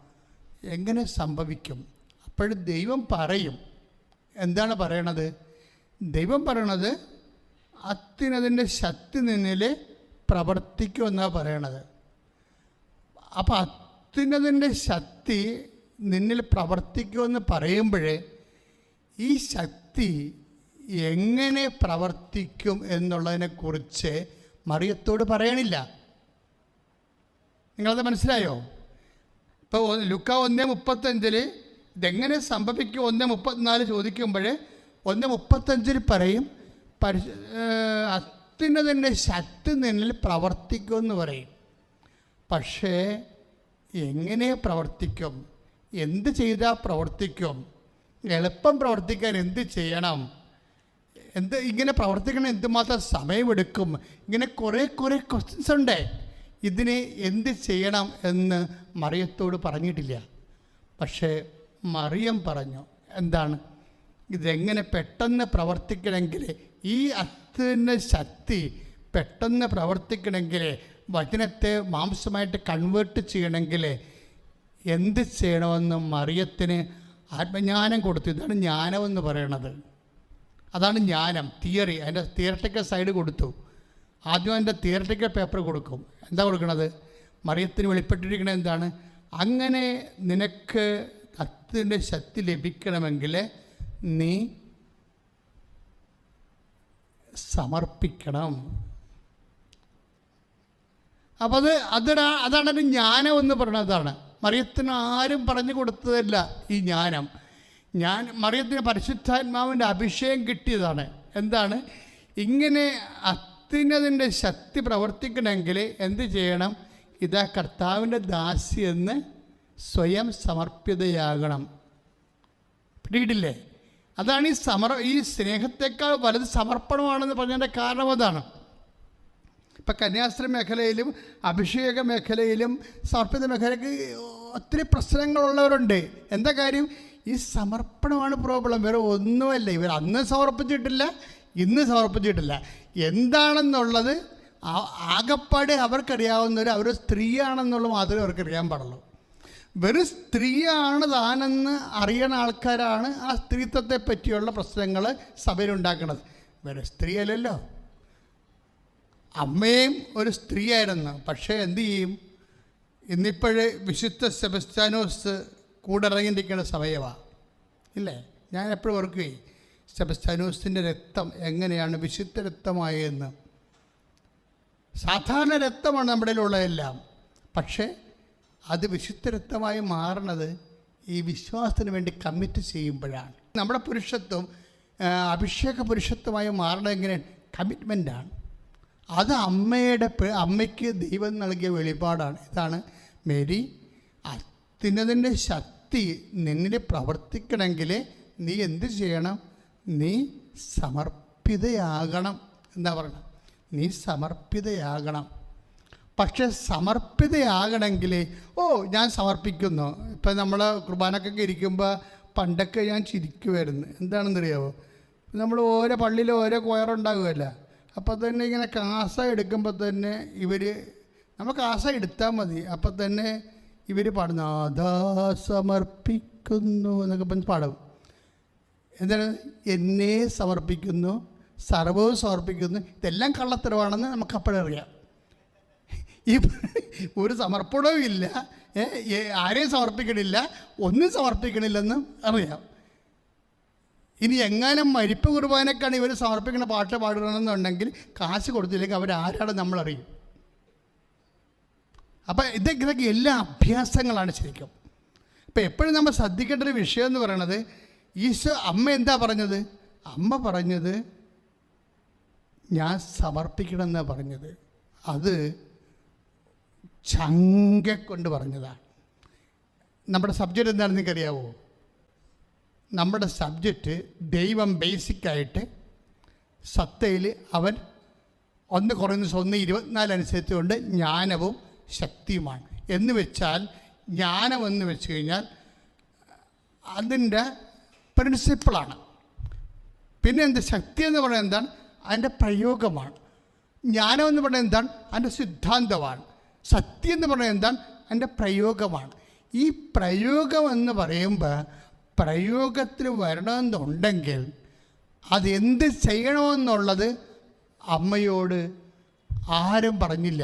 എങ്ങനെ സംഭവിക്കും? അപ്പോഴും ദൈവം പറയും. എന്താണ് പറയണത്? ദൈവം പറയണത് അത്യുന്നതിൻ്റെ ശക്തി നിന്നിൽ പ്രവർത്തിക്കുമെന്നാണ് പറയണത്. അപ്പോൾ അത്യുന്നതിൻ്റെ ശക്തി നിന്നിൽ പ്രവർത്തിക്കുമെന്ന് പറയുമ്പോഴേ ഈ ശക്തി എങ്ങനെ പ്രവർത്തിക്കും എന്നുള്ളതിനെക്കുറിച്ച് മറിയത്തോട് പറയണില്ല. നിങ്ങളത് മനസ്സിലായോ? ഇപ്പോൾ ലുക്ക 1:35 ഇതെങ്ങനെ സംഭവിക്കും 1:34 ചോദിക്കുമ്പോൾ 1:35 പറയും അത്യുന്നതിൻ്റെ ശക്തി നിന്നിൽ പ്രവർത്തിക്കുമെന്ന് പറയും. പക്ഷേ എങ്ങനെ പ്രവർത്തിക്കും? എന്ത് ചെയ്താൽ പ്രവർത്തിക്കും? എളുപ്പം പ്രവർത്തിക്കാൻ എന്ത് ചെയ്യണം? ഇങ്ങനെ പ്രവർത്തിക്കണം എന്തുമാത്രം സമയമെടുക്കും? ഇങ്ങനെ കുറേ ക്വസ്റ്റ്യൻസ് ഉണ്ട്. ഇതിന് എന്ത് ചെയ്യണം എന്ന് മറിയത്തോട് പറഞ്ഞിട്ടില്ല. പക്ഷേ മറിയം പറഞ്ഞു, എന്താണ് ഇതെങ്ങനെ പെട്ടെന്ന് പ്രവർത്തിക്കണമെങ്കിൽ, ഈ അത്യുന്ന ശക്തി പെട്ടെന്ന് പ്രവർത്തിക്കണമെങ്കിൽ വചനത്തെ മാംസമായിട്ട് കൺവേർട്ട് ചെയ്യണമെങ്കിൽ എന്ത് ചെയ്യണമെന്ന് മറിയത്തിന് ആത്മജ്ഞാനം കൊടുത്തു. ഇതാണ് ജ്ഞാനമെന്ന് പറയണത്. അതാണ് ജ്ഞാനം. തിയറി, അതിൻ്റെ തിയററ്റിക്കൽ സൈഡ് കൊടുത്തു. ആദ്യം അതിൻ്റെ തിയററ്റിക്കൽ പേപ്പർ കൊടുക്കും. എന്താ കൊടുക്കണത്? മറിയത്തിന് വെളിപ്പെട്ടിരിക്കണത് എന്താണ്? അങ്ങനെ നിനക്ക് അതിൻ്റെ ശക്തി ലഭിക്കണമെങ്കിൽ നീ സമർപ്പിക്കണം. അപ്പം അതാണ് ഒരു ജ്ഞാനം എന്ന് പറയുന്നതാണ്. മറിയത്തിന് ആരും പറഞ്ഞു കൊടുത്തതല്ല ഈ ജ്ഞാനം. മറിയത്തിന് പരിശുദ്ധാത്മാവിൻ്റെ അഭിഷേകം കിട്ടിയതാണ്. എന്താണ്? ഇങ്ങനെ അത്യുന്നതിൻ്റെ ശക്തി പ്രവർത്തിക്കണമെങ്കിൽ എന്ത് ചെയ്യണം? ഇതാ കർത്താവിൻ്റെ ദാസി എന്ന് സ്വയം സമർപ്പിതയാകണം. പിടിയിട്ടില്ലേ? അതാണ് ഈ സ്നേഹത്തെക്കാൾ വലുത് സമർപ്പണമാണെന്ന് പറഞ്ഞതിൻ്റെ കാരണം അതാണ്. ഇപ്പം കന്യാസ്ത്രീ മേഖലയിലും അഭിഷേക മേഖലയിലും സമർപ്പിത മേഖലയ്ക്ക് ഒത്തിരി പ്രശ്നങ്ങളുള്ളവരുണ്ട്. എന്താ കാര്യം? ഈ സമർപ്പണമാണ് പ്രോബ്ലം, വേറെ ഒന്നുമല്ല. ഇവർ അന്ന് സമർപ്പിച്ചിട്ടില്ല, ഇന്ന് സമർപ്പിച്ചിട്ടില്ല. എന്താണെന്നുള്ളത് ആകപ്പാട് അവർക്കറിയാവുന്നവർ അവർ സ്ത്രീയാണെന്നുള്ളത് മാത്രമേ അവർക്കറിയാൻ പാടുള്ളൂ. വെറും സ്ത്രീയാണ് താനെന്ന് അറിയണ ആൾക്കാരാണ് ആ സ്ത്രീത്വത്തെ പറ്റിയുള്ള പ്രശ്നങ്ങൾ സഭയിലുണ്ടാക്കുന്നത്. വേറെ സ്ത്രീയല്ലല്ലോ. അമ്മയും ഒരു സ്ത്രീയായിരുന്നു. പക്ഷേ എന്തു ചെയ്യും? ഇന്നിപ്പോഴേ വിശുദ്ധ സെബസ്ത്യാനോസ് കൂടെ ഇറങ്ങിയിരിക്കേണ്ട സമയമാണ് ഇല്ലേ? ഞാൻ എപ്പോഴും ഓർക്കുകയും സെബസ്ത്യാനോസിൻ്റെ രക്തം എങ്ങനെയാണ് വിശുദ്ധ രക്തമായതെന്ന്. സാധാരണ രക്തമാണ് നമ്മുടെ ഉള്ളതെല്ലാം, പക്ഷേ അത് വിശുദ്ധ രക്തമായി മാറുന്നത് ഈ വിശ്വാസത്തിന് വേണ്ടി കമ്മിറ്റ് ചെയ്യുമ്പോഴാണ്. നമ്മുടെ പുരുഷത്വം അഭിഷേക പുരുഷത്വമായി മാറണത് എങ്ങനെയാണ്? കമ്മിറ്റ്മെൻറ്റാണ്. അത് അമ്മയ്ക്ക് ദൈവം നൽകിയ വെളിപാടാണ്. ഇതാണ് മേരി, അത്യുന്നതിൻ്റെ ശക്തി നിന്നിൽ പ്രവർത്തിക്കണമെങ്കിൽ നീ എന്ത് ചെയ്യണം? നീ സമർപ്പിതയാകണം. എന്താ പറയണം? നീ സമർപ്പിതയാകണം. പക്ഷെ സമർപ്പിതയാകണമെങ്കിൽ ഞാൻ സമർപ്പിക്കുന്നു. ഇപ്പം നമ്മൾ കുർബാനക്കൊക്കെ ഇരിക്കുമ്പോൾ പണ്ടൊക്കെ ഞാൻ ചിരിക്കുമായിരുന്നു. എന്താണെന്നറിയാമോ? നമ്മൾ ഓരോ പള്ളിയിൽ ഓരോ കൊയറുണ്ടാകുമല്ല. അപ്പോൾ തന്നെ ഇങ്ങനെ കാസ എടുക്കുമ്പോൾ തന്നെ നമ്മൾ കാസ എടുത്താൽ മതി. അപ്പം തന്നെ ഇവർ പാടുന്നു, അതാ സമർപ്പിക്കുന്നു എന്നൊക്കെ പറഞ്ഞ് പാടും. എന്താണ്? എന്നെ സമർപ്പിക്കുന്നു, സർവ്വവും സമർപ്പിക്കുന്നു. ഇതെല്ലാം കള്ളത്തരവാണെന്ന് നമുക്ക് അപ്പോഴറിയാം. ഈ ഒരു സമർപ്പണവും ഇല്ല, ആരെയും സമർപ്പിക്കണില്ല, ഒന്നും സമർപ്പിക്കണില്ലെന്ന് അറിയാം. ഇനി എങ്ങാനും മരിപ്പ് കുർബാനക്കാണ് ഇവർ സമർപ്പിക്കുന്ന പാട്ട് പാടണമെന്നുണ്ടെങ്കിൽ കാശ് കൊടുത്തില്ലെങ്കിൽ അവരാരാണ് നമ്മളറിയും. അപ്പം ഇതൊക്കെ എല്ലാ അഭ്യാസങ്ങളാണ് ശരിക്കും. ഇപ്പം എപ്പോഴും നമ്മൾ ശ്രദ്ധിക്കേണ്ട ഒരു വിഷയം എന്ന് പറയണത്, അമ്മ എന്താ പറഞ്ഞത്? അമ്മ പറഞ്ഞത് ഞാൻ സമർപ്പിക്കണമെന്നാണ് പറഞ്ഞത്. അത് ചങ്കക്കൊണ്ട് പറഞ്ഞതാണ്. നമ്മുടെ സബ്ജക്റ്റ് എന്താണെന്ന് നിങ്ങൾക്കറിയാവോ? നമ്മുടെ സബ്ജക്റ്റ് ദൈവം ബേസിക്കായിട്ട് സത്തയിൽ അവൻ 1 Corinthians 1:24 അനുസരിച്ചുകൊണ്ട് ജ്ഞാനവും ശക്തിയുമാണ്. എന്ന് വെച്ചാൽ ജ്ഞാനമെന്ന് വെച്ച് കഴിഞ്ഞാൽ അതിൻ്റെ പ്രിൻസിപ്പിളാണ്. പിന്നെ എന്ത്? ശക്തി എന്ന് പറയുന്നത് എന്താണ്? അതിൻ്റെ പ്രയോഗമാണ്. ജ്ഞാനം എന്ന് പറയുന്നത് എന്താണ്? അതിൻ്റെ സിദ്ധാന്തമാണ്. സത്യം എന്ന് പറയുന്നത് എന്താണ്? അതിൻ്റെ പ്രയോഗമാണ്. ഈ പ്രയോഗം എന്ന് പറയുമ്പോൾ പ്രയോഗത്തിൽ വരണമെന്നുണ്ടെങ്കിൽ അതെന്ത് ചെയ്യണമെന്നുള്ളത് അമ്മയോട് ആരും പറഞ്ഞില്ല.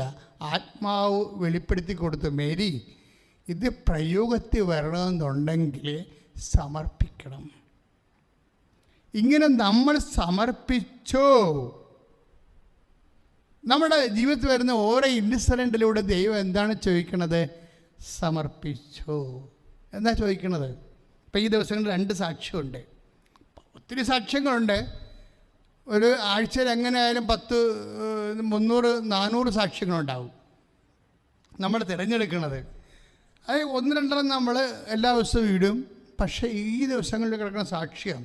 ആത്മാവ് വെളിപ്പെടുത്തി കൊടുത്തു, മേരി ഇത് പ്രയോഗത്തിൽ വരണമെന്നുണ്ടെങ്കിൽ സമർപ്പിക്കണം. ഇങ്ങനെ നമ്മൾ സമർപ്പിച്ചോ, നമ്മുടെ ജീവിതത്തിൽ വരുന്ന ഓരോ ഇൻസിഡൻറ്റിലൂടെ ദൈവം എന്താണ് ചോദിക്കണത്? സമർപ്പിച്ചോ എന്താ ചോദിക്കണത്? ഇപ്പം ഈ ദിവസങ്ങളിൽ 2 സാക്ഷ്യമുണ്ട്. ഒത്തിരി സാക്ഷ്യങ്ങളുണ്ട്. ഒരു ആഴ്ചയിൽ എങ്ങനെയായാലും 10, 300, 400 സാക്ഷ്യങ്ങളുണ്ടാവും നമ്മൾ തിരഞ്ഞെടുക്കുന്നത്. അത് 1-2 നമ്മൾ എല്ലാ ദിവസവും ഇടും. പക്ഷേ ഈ ദിവസങ്ങളിൽ കിടക്കുന്ന സാക്ഷ്യം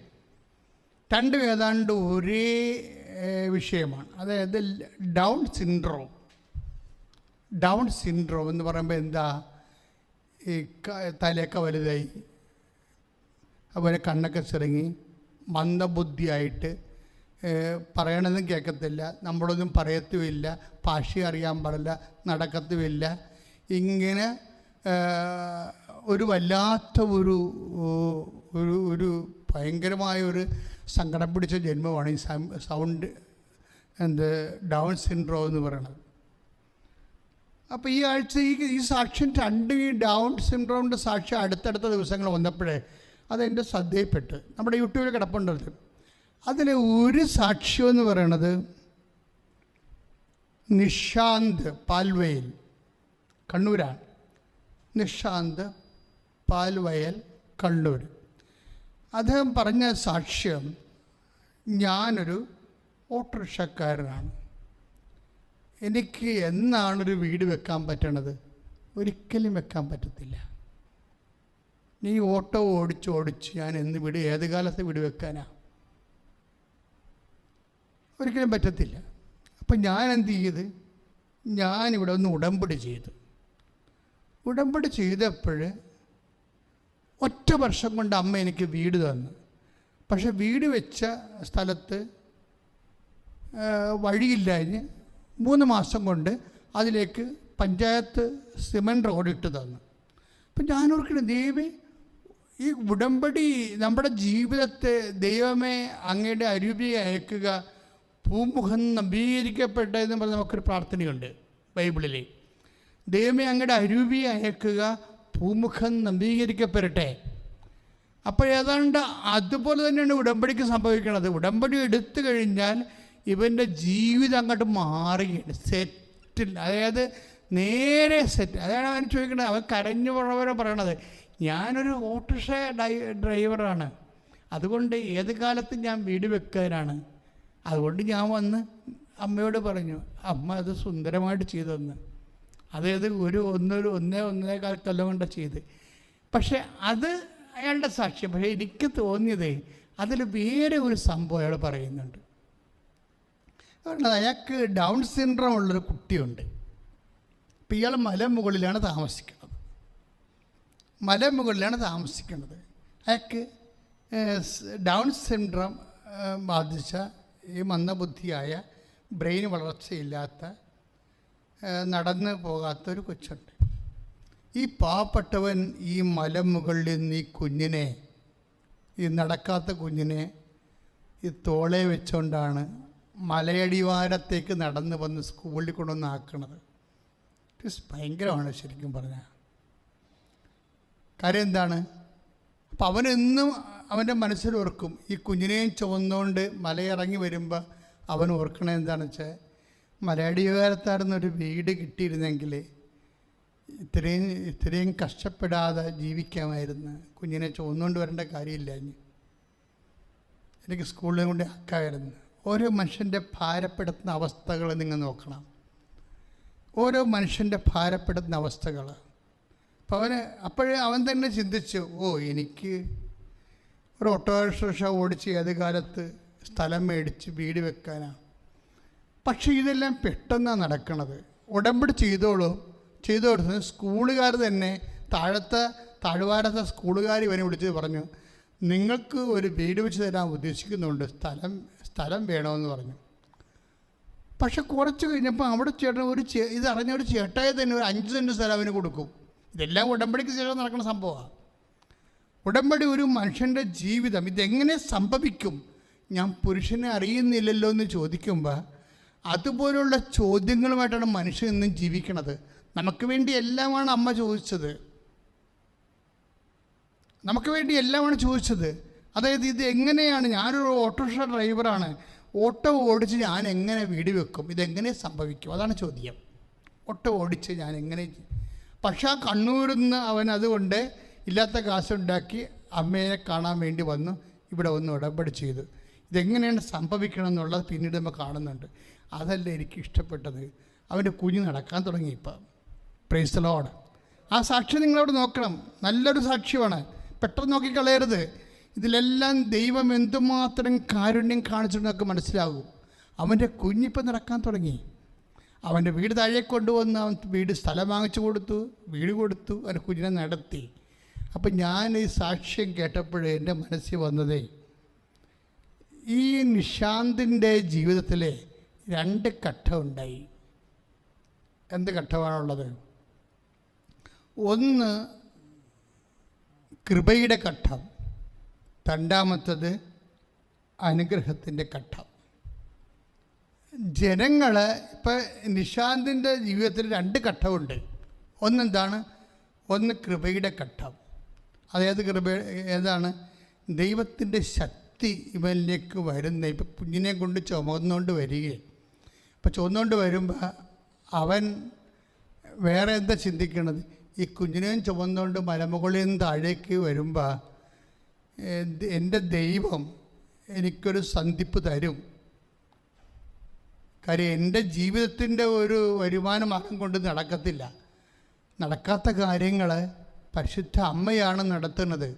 2 ഏതാണ്ട് ഒരേ വിഷയമാണ്. അതായത് ഡൗൺ സിൻഡ്രോം എന്ന് പറയുമ്പോൾ എന്താ? ഈ തലയൊക്കെ വലുതായി, അതുപോലെ കണ്ണൊക്കെ ചിറങ്ങി, മന്ദബുദ്ധിയായിട്ട് പറയണമെന്നും കേൾക്കത്തില്ല, നമ്മളൊന്നും പറയത്തുമില്ല, ഭാഷ അറിയാൻ പാടില്ല, നടക്കത്തുമില്ല. ഇങ്ങനെ ഒരു വല്ലാത്ത ഒരു ഒരു ഒരു ഭയങ്കരമായ ഒരു സങ്കടം പിടിച്ച ജന്മമാണ് ഈ സൗണ്ട് ഡൗൺ സിൻഡ്രോം എന്ന് പറയുന്നത്. അപ്പോൾ ഈ ആഴ്ച ഈ സാക്ഷ്യം രണ്ട് ഈ ഡൗൺ സിൻഡ്രോമിൻ്റെ സാക്ഷ്യം അടുത്തടുത്ത ദിവസങ്ങൾ വന്നപ്പോഴേ അതെൻ്റെ ശ്രദ്ധയിൽപ്പെട്ട്. നമ്മുടെ യൂട്യൂബിൽ കിടപ്പുണ്ടത്. അതിലെ ഒരു സാക്ഷ്യം എന്ന് പറയണത് നിഷാന്ത് പാൽവയൽ, കണ്ണൂരാണ്. നിഷാന്ത് പാൽവയൽ, കണ്ണൂർ. അദ്ദേഹം പറഞ്ഞ സാക്ഷ്യം, ഞാനൊരു ഓട്ടോറിക്ഷക്കാരനാണ്, എനിക്ക് എന്നാണൊരു വീട് വെക്കാൻ പറ്റണത്? ഒരിക്കലും വെക്കാൻ പറ്റത്തില്ല. നീ ഓട്ടോ ഓടിച്ച് ഞാൻ എന്ന് വീട്, ഏത് കാലത്ത് വീട് വെക്കാനാ? ഒരിക്കലും പറ്റത്തില്ല. അപ്പം ഞാൻ എന്ത് ചെയ്ത്, ഞാനിവിടെ ഒന്ന് ഉടമ്പടി ചെയ്തു. ഉടമ്പടി ചെയ്തപ്പോൾ ഒറ്റ വർഷം കൊണ്ട് അമ്മ എനിക്ക് വീട് തന്നു. പക്ഷെ വീട് വെച്ച സ്ഥലത്ത് വഴിയില്ലാഞ്ഞ് 3 മാസം കൊണ്ട് അതിലേക്ക് പഞ്ചായത്ത് സിമൻറ്റ് റോഡ് ഇട്ട് തന്നു. അപ്പം ഞാനോർക്കണം, ദൈവമേ, ഈ ഉടമ്പടി നമ്മുടെ ജീവിതത്തെ ദൈവമേ അങ്ങയുടെ അരുവി അയക്കുക, പൂമുഖം നവീകരിക്കപ്പെട്ടതെന്ന് പറഞ്ഞ് നമുക്കൊരു പ്രാർത്ഥനയുണ്ട് ബൈബിളിൽ. ദൈവമേ അങ്ങയുടെ അരുവി അയക്കുക, പൂമുഖം നവീകരിക്കപ്പെടട്ടെ. അപ്പോൾ ഏതാണ്ട് അതുപോലെ തന്നെയാണ് ഉടമ്പടിക്ക് സംഭവിക്കുന്നത്. ഉടമ്പടി എടുത്തു കഴിഞ്ഞാൽ ഇവൻ്റെ ജീവിതം അങ്ങോട്ട് മാറുകയാണ്, സെറ്റിൽ, അതായത് നേരെ സെറ്റ്. അതാണ് അവൻ ചോദിക്കുന്നത്. അവൻ കരഞ്ഞു പോണവരെ പറയണത്, ഞാനൊരു ഓട്ടോറിക്ഷ ഡ്രൈവറാണ്, അതുകൊണ്ട് ഏത് കാലത്തും ഞാൻ വീട് വെക്കാനാണ്. അതുകൊണ്ട് ഞാൻ വന്ന് അമ്മയോട് പറഞ്ഞു, അമ്മ അത് സുന്ദരമായിട്ട് ചെയ്തു തന്നു. അതായത് ഒന്നേകാൽ കൊല്ലം കൊണ്ട് ചെയ്ത്. പക്ഷെ അത് അയാളുടെ സാക്ഷ്യം. പക്ഷേ എനിക്ക് തോന്നിയത് അതിൽ വേറെ ഒരു സംഭവം അയാൾ പറയുന്നുണ്ട്. അയാൾക്ക് ഡൗൺ സിൻഡ്രോം ഉള്ളൊരു കുട്ടിയുണ്ട്. ഇപ്പം ഇയാൾ മലമുകളിലാണ് താമസിക്കുന്നത്. അയാൾക്ക് ഡൗൺ സിൻഡ്രോം ബാധിച്ച ഈ മന്ദബുദ്ധിയായ, ബ്രെയിൻ വളർച്ചയില്ലാത്ത, നടന്ന് പോകാത്തൊരു കൊച്ചുണ്ട്. ഈ പാവപ്പെട്ടവൻ ഈ മലമുകളിൽ നിന്ന് ഈ കുഞ്ഞിനെ, ഈ നടക്കാത്ത കുഞ്ഞിനെ ഈ തോളെ വെച്ചുകൊണ്ടാണ് മലയടിവാരത്തേക്ക് നടന്ന് വന്ന് സ്കൂളിൽ കൊണ്ടുവന്ന് ആക്കണത്. ഭയങ്കരമാണ് ശരിക്കും പറഞ്ഞാൽ. കാര്യം എന്താണ്? അപ്പം അവനെന്നും അവൻ്റെ മനസ്സിൽ ഓർക്കും, ഈ കുഞ്ഞിനെയും ചുവന്നുകൊണ്ട് മലയിറങ്ങി വരുമ്പോൾ അവൻ ഓർക്കണത് എന്താണെന്ന് വെച്ചാൽ, മലയടിവാരത്തായിരുന്നൊരു വീട് കിട്ടിയിരുന്നെങ്കിൽ ഇത്രയും കഷ്ടപ്പെടാതെ ജീവിക്കാമായിരുന്നു. കുഞ്ഞിനെ ചുവന്നുകൊണ്ട് വരേണ്ട കാര്യമില്ല, എനിക്ക് സ്കൂളിൽ കൊണ്ട് ആക്കാമായിരുന്നു. ഓരോ മനുഷ്യൻ്റെ ഭാരപ്പെടുത്തുന്ന അവസ്ഥകൾ നിങ്ങൾ നോക്കണം. ഓരോ മനുഷ്യൻ്റെ ഭാരപ്പെടുത്തുന്ന അവസ്ഥകൾ. അപ്പോൾ അപ്പോഴേ അവൻ തന്നെ ചിന്തിച്ചു, എനിക്ക് ഒരു ഓട്ടോറിക്ഷ ഓടിച്ച് ഏത് കാലത്ത് സ്ഥലം മേടിച്ച് വീട് വെക്കാനാണ്. പക്ഷേ ഇതെല്ലാം പെട്ടെന്നാണ് നടക്കണത്. ഉടമ്പടി ചെയ്തോടുത്ത് സ്കൂളുകാർ തന്നെ, താഴ്വാരത്തെ സ്കൂളുകാർ ഇവനെ വിളിച്ച് പറഞ്ഞു, നിങ്ങൾക്ക് ഒരു വീട് വെച്ച് തരാൻ ഉദ്ദേശിക്കുന്നുണ്ട്, സ്ഥലം വേണമെന്ന് പറഞ്ഞു. പക്ഷെ കുറച്ച് കഴിഞ്ഞപ്പോൾ അവിടെ ചേട്ടൻ ഇതറിഞ്ഞ ഒരു ചേട്ടായി തന്നെ ഒരു 5 സെൻറ്റ് സ്ഥലം അവന് കൊടുക്കും. ഇതെല്ലാം ഉടമ്പടിക്ക് ശേഷം നടക്കുന്ന സംഭവമാണ്. ഉടമ്പടി ഒരു മനുഷ്യൻ്റെ ജീവിതം ഇതെങ്ങനെ സംഭവിക്കും, ഞാൻ പുരുഷനെ അറിയുന്നില്ലല്ലോ എന്ന് ചോദിക്കുമ്പോൾ അതുപോലുള്ള ചോദ്യങ്ങളുമായിട്ടാണ് മനുഷ്യൻ ഇന്നും ജീവിക്കണത്. നമുക്ക് വേണ്ടി എല്ലാമാണ് അമ്മ ചോദിച്ചത്, അതായത് ഇത് എങ്ങനെയാണ്, ഞാനൊരു ഓട്ടോറിക്ഷ ഡ്രൈവറാണ്, ഓട്ടോ ഓടിച്ച് ഞാൻ എങ്ങനെ വീട് വെക്കും, ഇതെങ്ങനെ സംഭവിക്കും, അതാണ് ചോദ്യം. ഓട്ടോ ഓടിച്ച് ഞാൻ എങ്ങനെ. പക്ഷേ ആ കണ്ണൂരിൽ നിന്ന് അവൻ അതുകൊണ്ട് ഇല്ലാത്ത കാശുണ്ടാക്കി അമ്മയെ കാണാൻ വേണ്ടി വന്നു, ഇവിടെ വന്ന് ഉടമ്പടി ചെയ്തു. ഇതെങ്ങനെയാണ് സംഭവിക്കണം എന്നുള്ളത് പിന്നീട് നമ്മൾ കാണുന്നുണ്ട്. അതല്ല എനിക്ക് ഇഷ്ടപ്പെട്ടത്, അവൻ്റെ കുഞ്ഞ് നടക്കാൻ തുടങ്ങി ഇപ്പം. Price the Lord. ആ സാക്ഷ്യം നിങ്ങളവിടെ നോക്കണം, നല്ലൊരു സാക്ഷ്യമാണ്, പെട്ടെന്ന് നോക്കിക്കളയരുത്. ഇതിലെല്ലാം ദൈവം എന്തുമാത്രം കാരുണ്യം കാണിച്ചിട്ടൊക്കെ മനസ്സിലാകും. അവൻ്റെ കുഞ്ഞിപ്പം നടക്കാൻ തുടങ്ങി. അവൻ്റെ വീട് താഴെ കൊണ്ടുവന്ന് അവൻ സ്ഥലം വാങ്ങിച്ചു കൊടുത്തു, വീട് കൊടുത്തു, അവൻ്റെ കുഞ്ഞിനെ നടത്തി. അപ്പം ഞാൻ ഈ സാക്ഷ്യം കേട്ടപ്പോഴേ എൻ്റെ മനസ്സിൽ വന്നതേ, ഈ നിശാന്തിൻ്റെ ജീവിതത്തിൽ 2 ഘട്ടമുണ്ടായി. എന്ത് ഘട്ടമാണുള്ളത്? ഒന്ന് കൃപയുടെ ഘട്ടം, രണ്ടാമത്തത് അനുഗ്രഹത്തിൻ്റെ ഘട്ടം. ജനങ്ങൾ ഇപ്പം നിശാന്തിൻ്റെ ജീവിതത്തിൽ 2 ഘട്ടമുണ്ട്. ഒന്നെന്താണ്? ഒന്ന് കൃപയുടെ ഘട്ടം. അതായത് ഏതാണ്? ദൈവത്തിൻ്റെ ശക്തി ഇവനിലേക്ക് വരുന്ന. ഇപ്പം കുഞ്ഞിനെ കൊണ്ട് ചുമന്നുകൊണ്ട് വരികയും ഇപ്പം ചുമന്നുകൊണ്ട് വരുമ്പോൾ അവൻ വേറെ എന്താ ചിന്തിക്കണത്? ഈ കുഞ്ഞിനെയും ചുമന്നുകൊണ്ട് മലമുകളിൽ നിന്ന് താഴേക്ക് വരുമ്പോൾ എൻ്റെ ദൈവം എനിക്കൊരു സന്ധിപ്പ് തരും. കാര്യം എൻ്റെ ജീവിതത്തിൻ്റെ ഒരു വരുമാന മാർഗം കൊണ്ട് നടക്കത്തില്ല. നടക്കാത്ത കാര്യങ്ങൾ പരിശുദ്ധ അമ്മയാണ് നടത്തുന്നത്.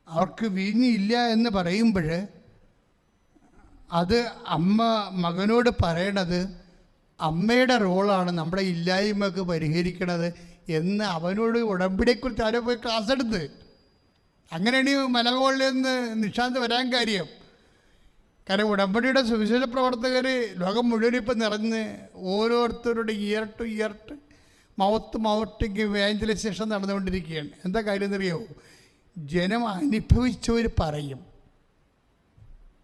അവർക്ക് വീഞ്ഞില്ല എന്ന് പറയുമ്പോൾ അത് അമ്മ മകനോട് പറയണത് അമ്മയുടെ റോളാണ് നമ്മുടെ ഇല്ലായ്മയൊക്കെ പരിഹരിക്കണത് എന്ന് അവനോട് ഉടമ്പടിയെക്കുറിച്ച് ആരോ പോയി ക്ലാസ് എടുത്ത്. അങ്ങനെയാണ് ഈ മലമുകളിൽ നിന്ന് നിശാന്ത് വരാൻ കാര്യം. കാരണം ഉടമ്പടിയുടെ സുവിശേഷ പ്രവർത്തകർ ലോകം മുഴുവൻ ഇപ്പം നിറഞ്ഞ് ഓരോരുത്തരുടെ year two year mouth evangelisation നടന്നുകൊണ്ടിരിക്കുകയാണ്. എന്താ കാര്യം എന്നറിയോ? ജനം അനുഭവിച്ചവർ പറയും,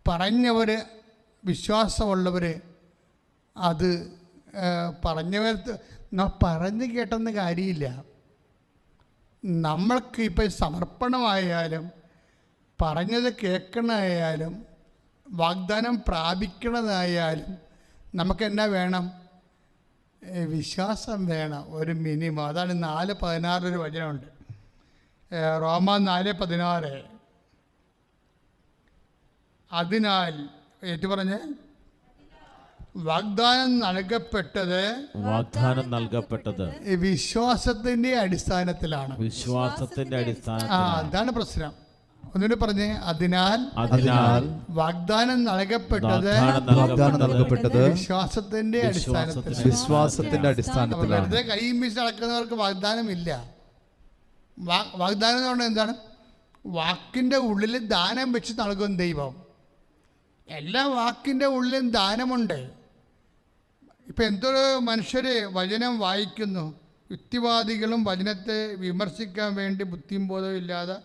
പറഞ്ഞവർ വിശ്വാസമുള്ളവർ അത് പറഞ്ഞവർ പറഞ്ഞു കേട്ടെന്ന് കാര്യമില്ല. നമ്മൾക്ക് ഇപ്പം സമർപ്പണമായാലും പറഞ്ഞത് കേൾക്കണമായാലും വാഗ്ദാനം പ്രാപിക്കണതായാലും നമുക്കെന്നാ വേണം? വിശ്വാസം വേണം, ഒരു മിനിമം. അതാണ് 4:16 ഒരു വചനമുണ്ട്, റോമ 4:16. അതിനാൽ ഏറ്റുപറഞ്ഞ് വാഗ്ദാനം നൽകപ്പെട്ടത് വിശ്വാസത്തിന്റെ അടിസ്ഥാനത്തിലാണ്. അതാണ് പ്രശ്നം. ഒന്നുകൂടി പറഞ്ഞേ. അതിനാൽ വാഗ്ദാനം നൽകപ്പെട്ടത് വിശ്വാസത്തിന്റെ അടിസ്ഥാനത്തിലാണ്. വെറുതെ കൈ വീശി നടക്കുന്നവർക്ക് വാഗ്ദാനമില്ല. വാഗ്ദാനം എന്ന് പറഞ്ഞാൽ എന്താണ്? വാക്കിൻ്റെ ഉള്ളിൽ ദാനം വെച്ച് നൽകും ദൈവം. എല്ലാ വാക്കിൻ്റെ ഉള്ളിലും ദാനമുണ്ട്. ഇപ്പം എന്തൊരു മനുഷ്യർ വചനം വായിക്കുന്നു, യുക്തിവാദികളും വചനത്തെ വിമർശിക്കാൻ വേണ്ടി ബുദ്ധിയും ബോധവും ഇല്ലാതെ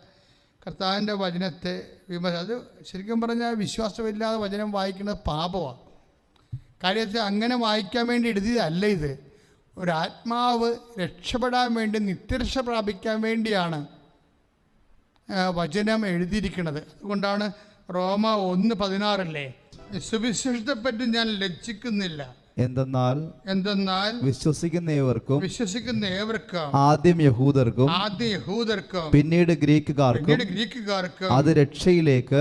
കർത്താവിൻ്റെ വചനത്തെ അത് ശരിക്കും പറഞ്ഞാൽ വിശ്വാസമില്ലാതെ വചനം വായിക്കുന്നത് പാപമാണ്. കാര്യത്തിൽ അങ്ങനെ വായിക്കാൻ വേണ്ടി എഴുതിയതല്ല ഇത്. ഒരാത്മാവ് രക്ഷപ്പെടാൻ വേണ്ടി, നിത്യരക്ഷ പ്രാപിക്കാൻ വേണ്ടിയാണ് വചനം എഴുതിയിരിക്കുന്നത്. അതുകൊണ്ടാണ് റോമ 1:16 സുവിശേഷത്തെപ്പറ്റി ഞാൻ ലജ്ജിക്കുന്നില്ല. എന്തെന്നാൽ വിശ്വസിക്കുന്ന ഏവർക്കും ആദ്യം യഹൂദർക്കും പിന്നീട് ഗ്രീക്കുകാർക്കും അത് രക്ഷയിലേക്ക്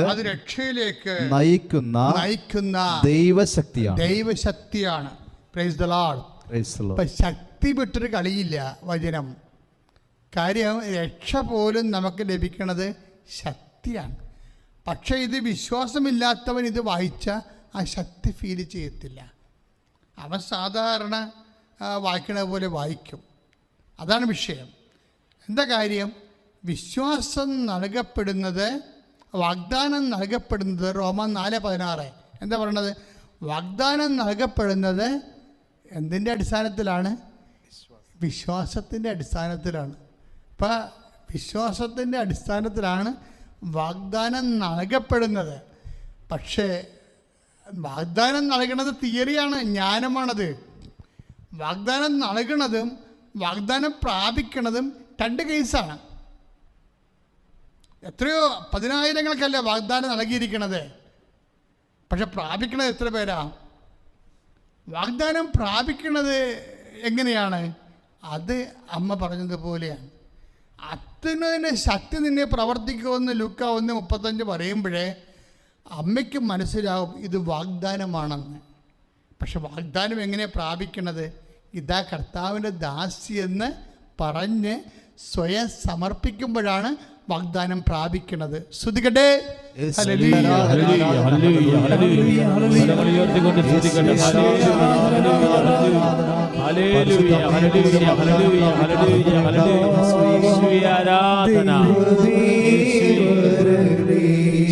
നയിക്കുന്ന ദൈവശക്തിയാണ്. Praise the lord. ശക്തി വിട്ടൊരു കളിയില്ല വചനം. കാര്യം രക്ഷ പോലും നമുക്ക് ലഭിക്കുന്നത് ശക്തിയാണ്. പക്ഷേ ഇത് വിശ്വാസമില്ലാത്തവൻ ഇത് വായിച്ച ആ ശക്തി ഫീൽ ചെയ്യത്തില്ല. അവൻ സാധാരണ വായിക്കണ പോലെ വായിക്കും. അതാണ് വിഷയം. എന്താ കാര്യം? വിശ്വാസം നൽകപ്പെടുന്നത്, വാഗ്ദാനം നൽകപ്പെടുന്നത് റോമ 4:16 എന്താ പറയണത്? വാഗ്ദാനം നൽകപ്പെടുന്നത് എന്തിൻ്റെ അടിസ്ഥാനത്തിലാണ്? വിശ്വാസത്തിൻ്റെ അടിസ്ഥാനത്തിലാണ്. ഇപ്പം വിശ്വാസത്തിൻ്റെ അടിസ്ഥാനത്തിലാണ് വാഗ്ദാനം നൽകപ്പെടുന്നത്. പക്ഷേ വാഗ്ദാനം നൽകണത് തിയറിയാണ്, ജ്ഞാനമാണത്. വാഗ്ദാനം നൽകണതും വാഗ്ദാനം പ്രാപിക്കണതും 2 കേസാണ്. എത്രയോ 10,000-കൾക്കല്ല വാഗ്ദാനം നൽകിയിരിക്കണത്, പക്ഷെ പ്രാപിക്കണത് എത്ര പേരാ? വാഗ്ദാനം പ്രാപിക്കണത് എങ്ങനെയാണ്? അത് അമ്മ പറഞ്ഞതുപോലെയാണ്. അത്യുന്നതിൻ്റെ ശക്തി നിന്നെ പ്രവർത്തിക്കുമെന്ന് ലൂക്ക 1:35 പറയുമ്പോഴേ അമ്മയ്ക്ക് മനസ്സിലാവും ഇത് വാഗ്ദാനമാണെന്ന്. പക്ഷെ വാഗ്ദാനം എങ്ങനെ പ്രാപിക്കണത്? ഇതാ കർത്താവിൻ്റെ ദാസി എന്ന് പറഞ്ഞ് സ്വയം സമർപ്പിക്കുമ്പോഴാണ് വാഗ്ദാനം പ്രാപിക്കുന്നത്. ശ്രുതികട്ടെ.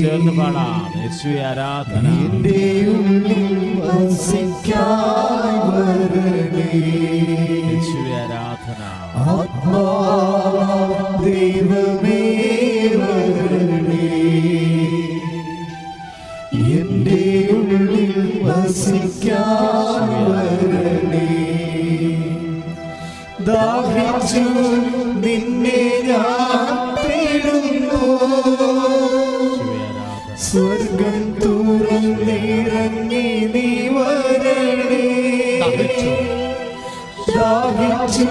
ചേർന്ന് പാടാം. യേശുവേ ആരാധന. എന്റെ ഉള്ളിൽ വസിക്കാൻ വരണേ. യേശുവേ ആരാധന. ദൈവമേ വരണേ. എന്റെ ഉള്ളിൽ വസിക്കാൻ വരണേ. ദാഹിച്ചു നിന്നെ ഞാൻ തേടുന്നു. യേശുവേ ആരാധന. സ്വർഗം തുറന്നിറങ്ങി നീ വരണേ. ദാഹിച്ചു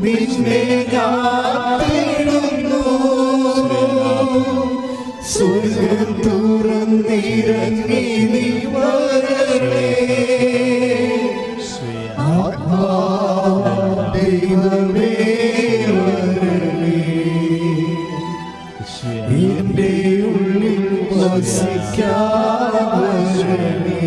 നിന്നെ ഞാൻ തേടുന്നു. സ്വർഗം തുറന്നിറങ്ങി നീ വരണേ. യേശുവേ ദൈവമേ വരണേ. യേശുവേ എന്റെ ഉള്ളിൽ വസിക്കാൻ വരണേ.